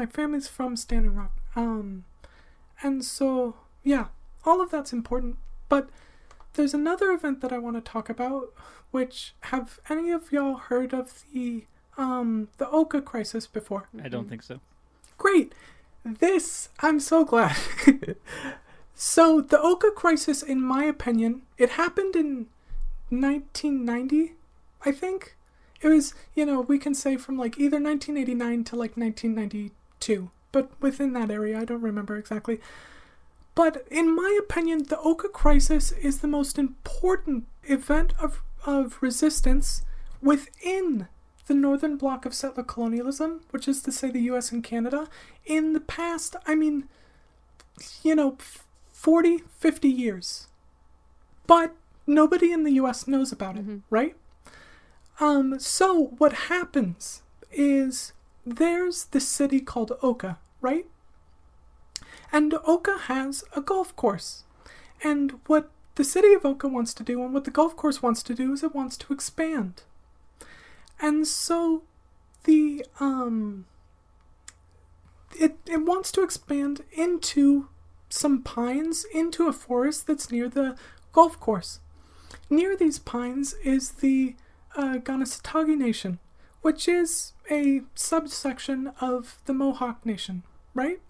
family's from Standing Rock. And so, yeah, all of that's important. But there's another event that I want to talk about, which, have any of y'all heard of the Oka crisis before? I don't think so. Great. I'm so glad. So the Oka crisis, in my opinion, it happened in 1990, I think. It was, we can say from like either 1989 to like 1992, but within that area, I don't remember exactly. But in my opinion, the Oka crisis is the most important event of resistance within the northern bloc of settler colonialism, which is to say the US and Canada, in the past, 40, 50 years. But nobody in the US knows about it, right? So what happens is there's this city called Oka, right? And Oka has a golf course. And what the city of Oka wants to do and what the golf course wants to do is it wants to expand. And so it wants to expand into some pines, into a forest that's near the golf course. Near these pines is the Ganasatagi Nation, which is a subsection of the Mohawk Nation, right?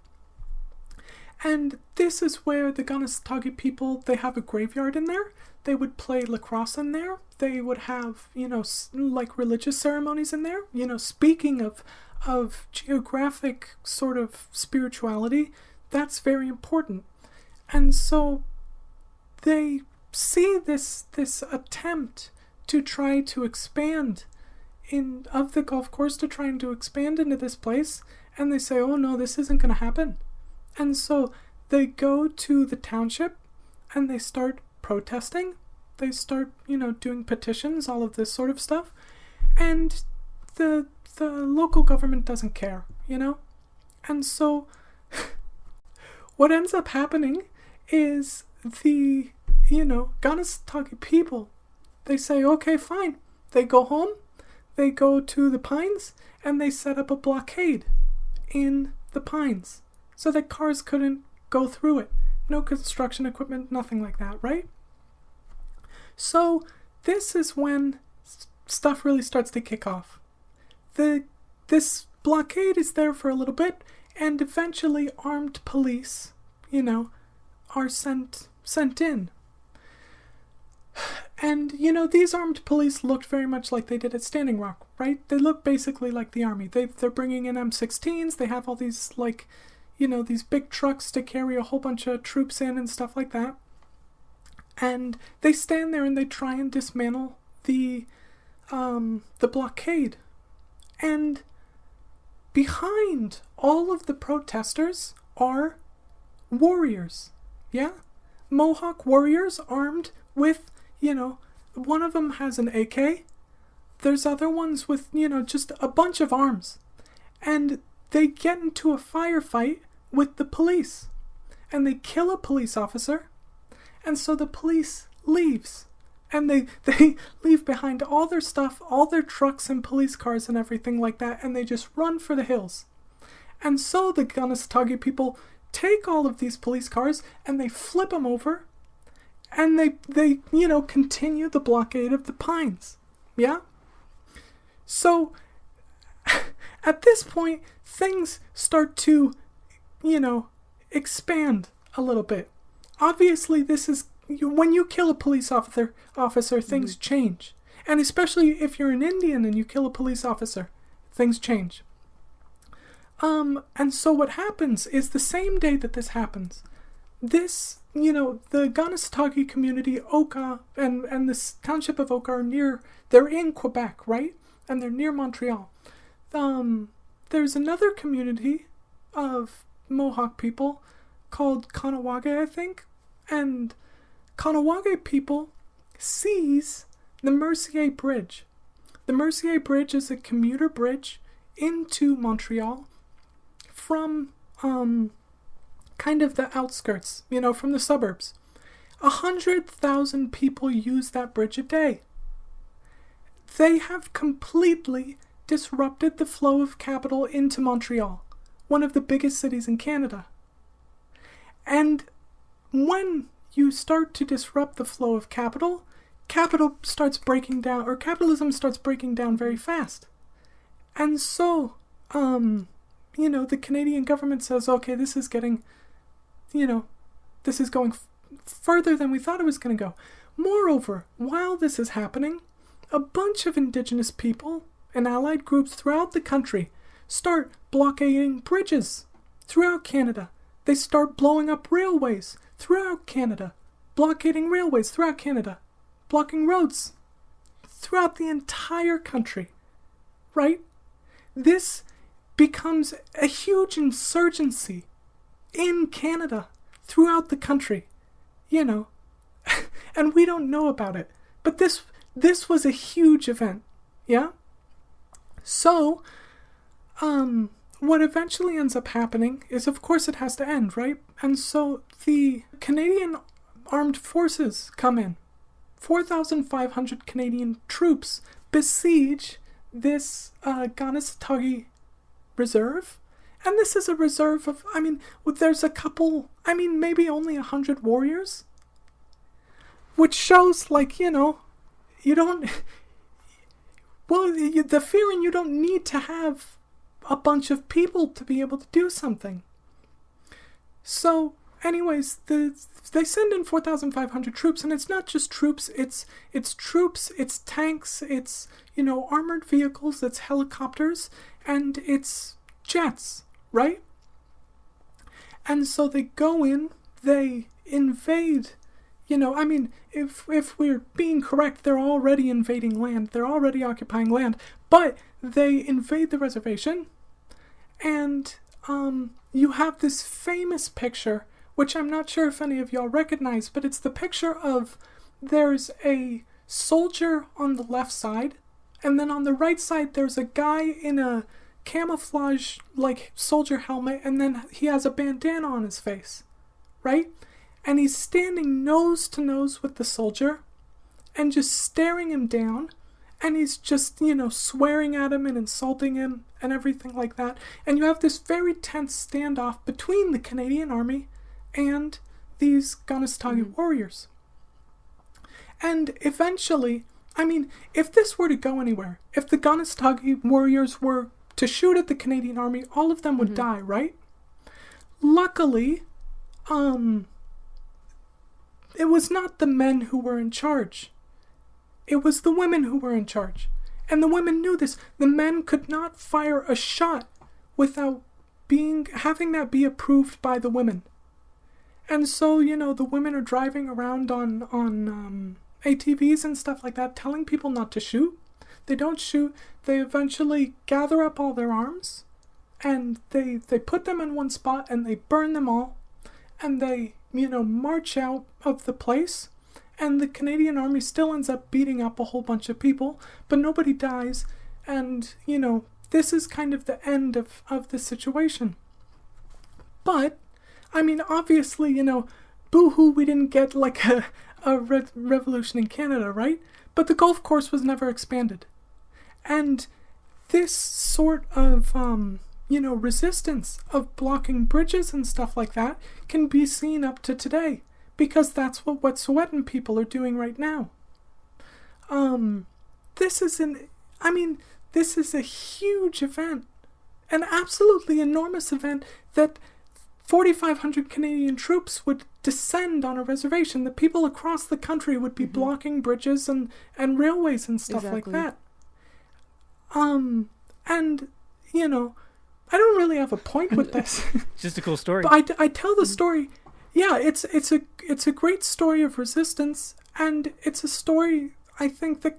And this is where the Ganasatagi people, they have a graveyard in there. They would play lacrosse in there. They would have, like religious ceremonies in there. Speaking of geographic sort of spirituality, that's very important. And so they see this attempt to try to expand of the golf course, to try and to expand into this place, and they say, oh no, this isn't going to happen. And so they go to the township and they start protesting. They start, doing petitions, all of this sort of stuff. And the local government doesn't care, And so what ends up happening is the, Ganasatagi people, they say, okay, fine. They go home, they go to the pines, and they set up a blockade in the pines so that cars couldn't go through it. No construction equipment, nothing like that, right? So this is when stuff really starts to kick off. This blockade is there for a little bit, and eventually armed police, are sent in. And, these armed police looked very much like they did at Standing Rock, right? They look basically like the army. They're bringing in M16s. They have all these, these big trucks to carry a whole bunch of troops in and stuff like that. And they stand there and they try and dismantle the blockade. And behind all of the protesters are warriors. Yeah? Mohawk warriors armed with, one of them has an AK. There's other ones with, just a bunch of arms. And they get into a firefight with the police. And they kill a police officer. And so the police leaves. And they leave behind all their stuff, all their trucks and police cars and everything like that. And they just run for the hills. And so the Ganasatagi people take all of these police cars and they flip them over. And they continue the blockade of the pines. Yeah? So, at this point, things start to, expand a little bit. Obviously, this is, when you kill a police officer, things change. And especially if you're an Indian and you kill a police officer, things change. And so what happens is the same day that this happens, the Ganasatagi community, Oka, and this township of Oka they're in Quebec, right? And they're near Montreal. There's another community of Mohawk people called Kanawage, I think. And Kanawage people seize the Mercier Bridge. The Mercier Bridge is a commuter bridge into Montreal from kind of the outskirts, from the suburbs. 100,000 people use that bridge a day. they have completely disrupted the flow of capital into Montreal, one of the biggest cities in Canada. And when you start to disrupt the flow of capital, capitalism starts breaking down very fast. And so, the Canadian government says, okay, this is going further than we thought it was going to go. Moreover, while this is happening, a bunch of Indigenous people and allied groups throughout the country start blockading bridges throughout Canada. They start blowing up railways throughout Canada, blockading railways throughout Canada, blocking roads throughout the entire country, right? This becomes a huge insurgency in Canada, throughout the country, and we don't know about it. But this was a huge event, yeah? So, what eventually ends up happening is, of course, it has to end, right? And so the Canadian Armed Forces come in. 4,500 Canadian troops besiege this Ganasatagi Reserve. And this is a reserve of, there's a couple, maybe only 100 warriors. Which shows, you don't... Well, the feeling you don't need to have a bunch of people to be able to do something. So, anyways, they send in 4,500 troops, and it's not just troops, it's troops, it's tanks, it's, armored vehicles, it's helicopters, and it's jets, right? And so they go in, they invade, if we're being correct, they're already invading land, they're already occupying land, but they invade the reservation, and you have this famous picture, which I'm not sure if any of y'all recognize, but it's the picture of there's a soldier on the left side, and then on the right side there's a guy in a camouflage soldier helmet, and then he has a bandana on his face, right? And he's standing nose to nose with the soldier and just staring him down, and he's just, swearing at him and insulting him and everything like that. And you have this very tense standoff between the Canadian Army and these Ganasatagi warriors. And eventually, if this were to go anywhere, if the Ganasatagi warriors were to shoot at the Canadian Army, all of them would die, right? Luckily, it was not the men who were in charge. It was the women who were in charge. And the women knew this. The men could not fire a shot without having that be approved by the women. And so, the women are driving around on ATVs and stuff like that, telling people not to shoot. They don't shoot. They eventually gather up all their arms, and they put them in one spot, and they burn them all, and they, march out of the place, and the Canadian Army still ends up beating up a whole bunch of people, but nobody dies, and, this is kind of the end of the situation. But, obviously, boo-hoo, we didn't get, a revolution in Canada, right? But the golf course was never expanded. And this sort of, resistance of blocking bridges and stuff like that can be seen up to today, because that's what Wet'suwet'en people are doing right now. This is a huge event, an absolutely enormous event that 4,500 Canadian troops would descend on a reservation. The people across the country would be blocking bridges and railways and stuff like that. And, I don't really have a point with this. It's just a cool story. But I tell the story. Yeah, it's a great story of resistance, and it's a story, I think, that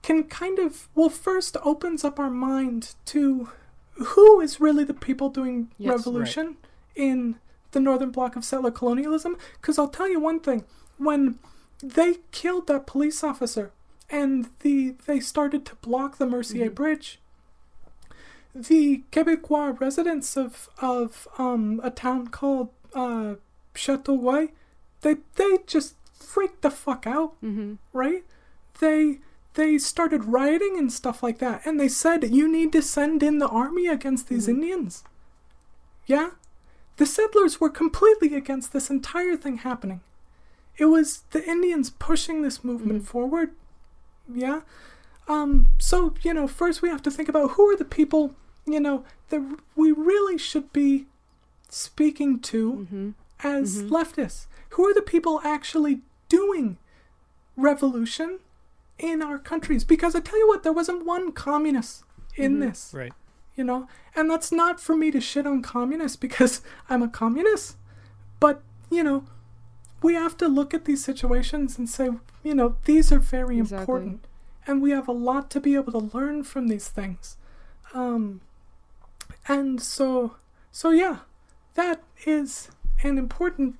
can kind of, first opens up our mind to who is really the people doing revolution in the northern block of settler colonialism. Because I'll tell you one thing, when they killed that police officer and they started to block the Mercier Bridge, the Quebecois residents of a town called Châteauguay, they just freaked the fuck out, right? They they started rioting and stuff like that. And they said, you need to send in the army against these Indians. Yeah? The settlers were completely against this entire thing happening. It was the Indians pushing this movement forward. Yeah? So, first we have to think about who are the people, that we really should be speaking to as leftists. Who are the people actually doing revolution in our countries? Because I tell you what, there wasn't one communist in this. Right. And that's not for me to shit on communists because I'm a communist. But, we have to look at these situations and say, these are very important. And we have a lot to be able to learn from these things. And so yeah, that is an important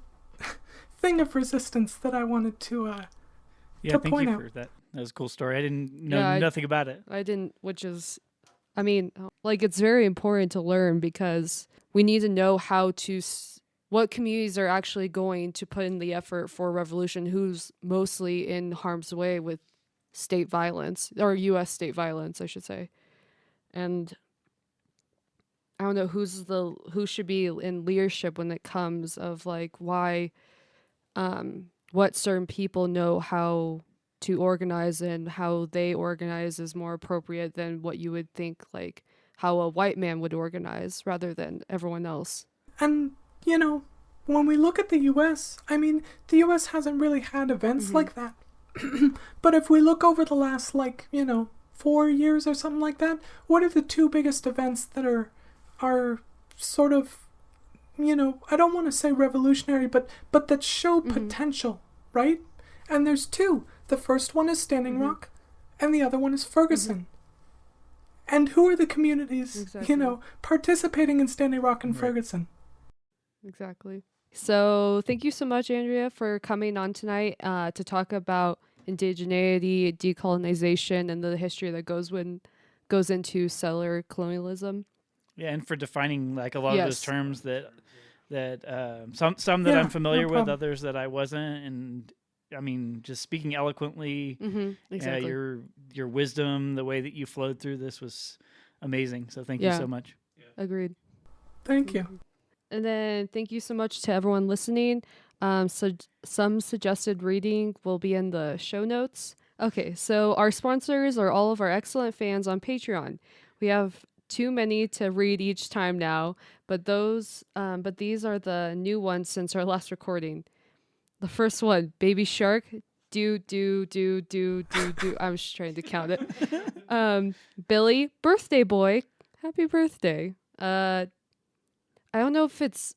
thing of resistance that I wanted to thank point you out. for that. That was a cool story. I didn't know nothing about it. I didn't, which is, I mean, it's very important to learn because we need to know how to, what communities are actually going to put in the effort for revolution, who's mostly in harm's way with state violence, or U.S. state violence, I should say. And I don't know who should be in leadership when it comes of why, what certain people know how to organize and how they organize is more appropriate than what you would think how a white man would organize rather than everyone else. And, when we look at the U.S., the U.S. hasn't really had events like that. But if we look over the last, 4 years or something like that, what are the two biggest events that are sort of, I don't want to say revolutionary, but that show potential, right? And there's two. The first one is Standing Rock, and the other one is Ferguson. And who are the communities, participating in Standing Rock and Ferguson? Exactly. So thank you so much, Andrea, for coming on tonight to talk about indigeneity, decolonization, and the history that goes into settler colonialism. Yeah, and for defining a lot of those terms that some that I'm familiar with, others that I wasn't, and just speaking eloquently. Exactly. Your wisdom, the way that you flowed through this was amazing. So thank you so much. Agreed. Thank you. And then thank you so much to everyone listening. So some suggested reading will be in the show notes. Okay, so our sponsors are all of our excellent fans on Patreon. We have too many to read each time now, but these are the new ones since our last recording. The first one, Baby Shark, do. I'm just trying to count it. Billy, Birthday Boy, happy birthday. I don't know if it's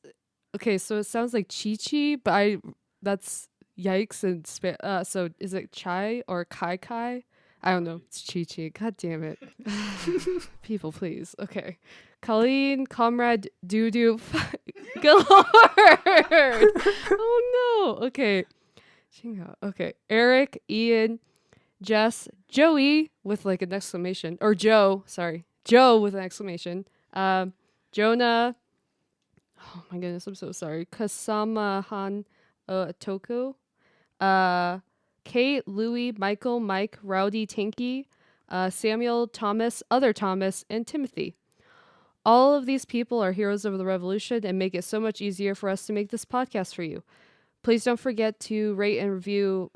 okay. So it sounds like Chi-Chi, but that's yikes and so is it Chai or Kai? I don't know. It's Chi-Chi. God damn it. People, please. Okay. Colleen, Comrade, Doo-Doo, Galore. Oh no. Okay. Okay. Eric, Ian, Jess, Joey with an exclamation, or Joe with an exclamation. Jonah. Oh my goodness, I'm so sorry. Kasamahan Toku. Kate, Louie, Michael, Mike, Rowdy, Tinky, Samuel, Thomas, Other Thomas, and Timothy. All of these people are heroes of the revolution and make it so much easier for us to make this podcast for you. Please don't forget to rate and review.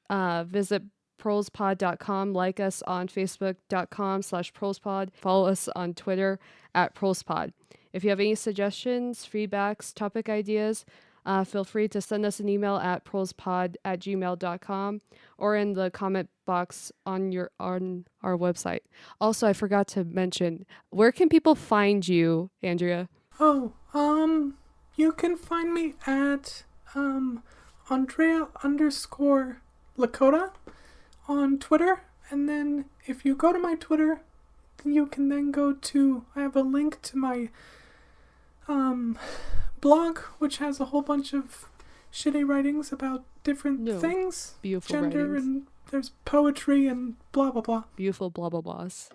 Visit prolespod.com, like us on facebook.com/prolespod, follow us on Twitter @prolespod. If you have any suggestions, feedbacks, topic ideas, feel free to send us an email at prolespod@gmail.com or in the comment box on our website. Also, I forgot to mention, where can people find you, Andrea? Oh, you can find me at Andrea_Lakota on Twitter. And then if you go to my Twitter, you can then go to, I have a link to my blog, which has a whole bunch of shitty writings about different things. Beautiful gender writings. And there's poetry and blah, blah, blah. Beautiful blah, blah, blahs.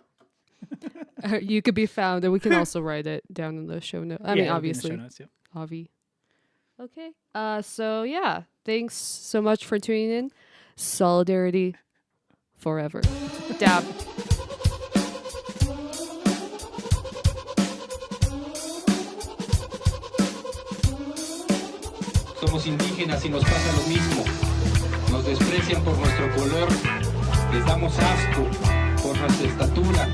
You could be found, and we can also write it down in the show notes. I mean, obviously. In the show notes, Avi. Okay. So, yeah. Thanks so much for tuning in. Solidarity forever. Dab. Somos indígenas y nos pasa lo mismo. Nos desprecian por nuestro color, les damos asco por nuestra estatura,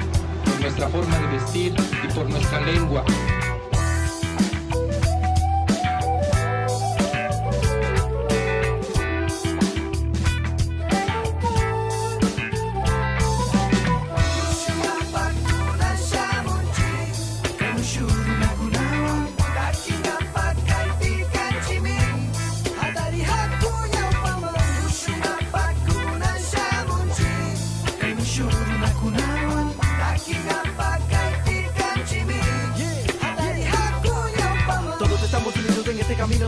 por nuestra forma de vestir y por nuestra lengua.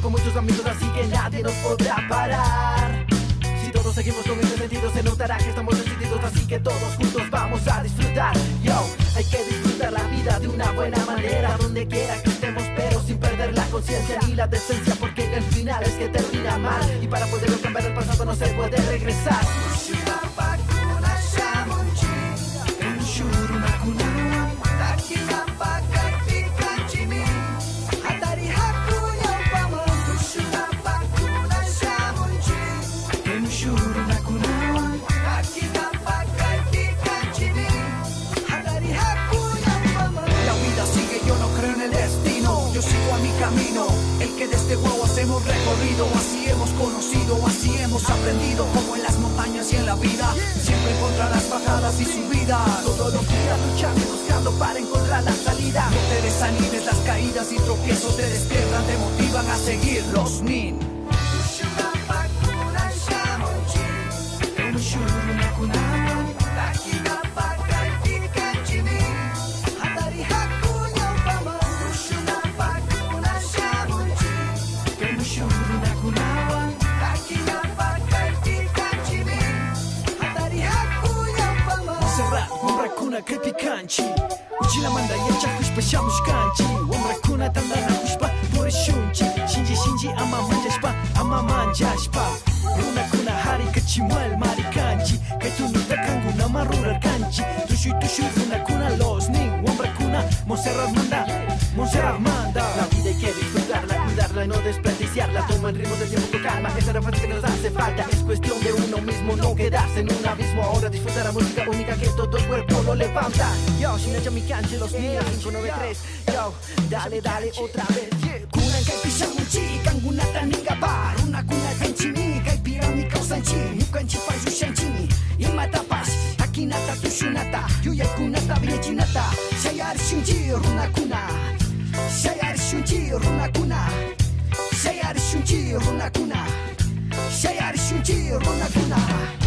Con muchos amigos, así que nadie nos podrá parar. Si todos seguimos con este sentido, se notará que estamos decididos, así que todos juntos vamos a disfrutar. Yo, hay que disfrutar la vida de una buena manera, donde quiera que estemos, pero sin perder la conciencia ni la decencia, porque el final es que termina mal, y para poder cambiar el pasado no se puede regresar. El que desde guaguas hemos recorrido, así hemos conocido, así hemos aprendido, como en las montañas y en la vida, siempre encontrarás bajadas y subidas, todos los días luchando y buscando para encontrar la salida. No te desanimes, las caídas y tropiezos te despiertan, te motivan a seguir. Los nin Kanchi Uchila manda yacha hushpa shamush kanchi Wamra kuna tandana hushpa pore shunchi Shinji ama manjashpa Runa kuna hari kachimuel mari kanchi Kaitunuta kangu nama rurar kanchi Tushu runa kuna los ning Wamra kuna Monserrat manda La vida hay que disfrutarla, cuidarla y no desperdiciarla. Toma el ritmo del tiempo con calma, esa refresca que nos hace falta. Es cuestión de uno mismo, no quedarse en un abismo. Ahora disfrutar la música única que todo el cuerpo lo levanta. Yo, Shinacha mi canche, los niños 593. Yo, dale otra vez. Kuna kai pishamuchi, kangunata ningaba. Runa kuna kanchini, kai pirami kausanchi. Nukanchi paishu shanchini, imatapas. Akinata tushunata, yuyakunata viechinata. Shayar shunchi, runa kuna. Shayar shunchi, runa kuna. Shayar shunchi, runa kuna. Shayar shunchi, runa kuna.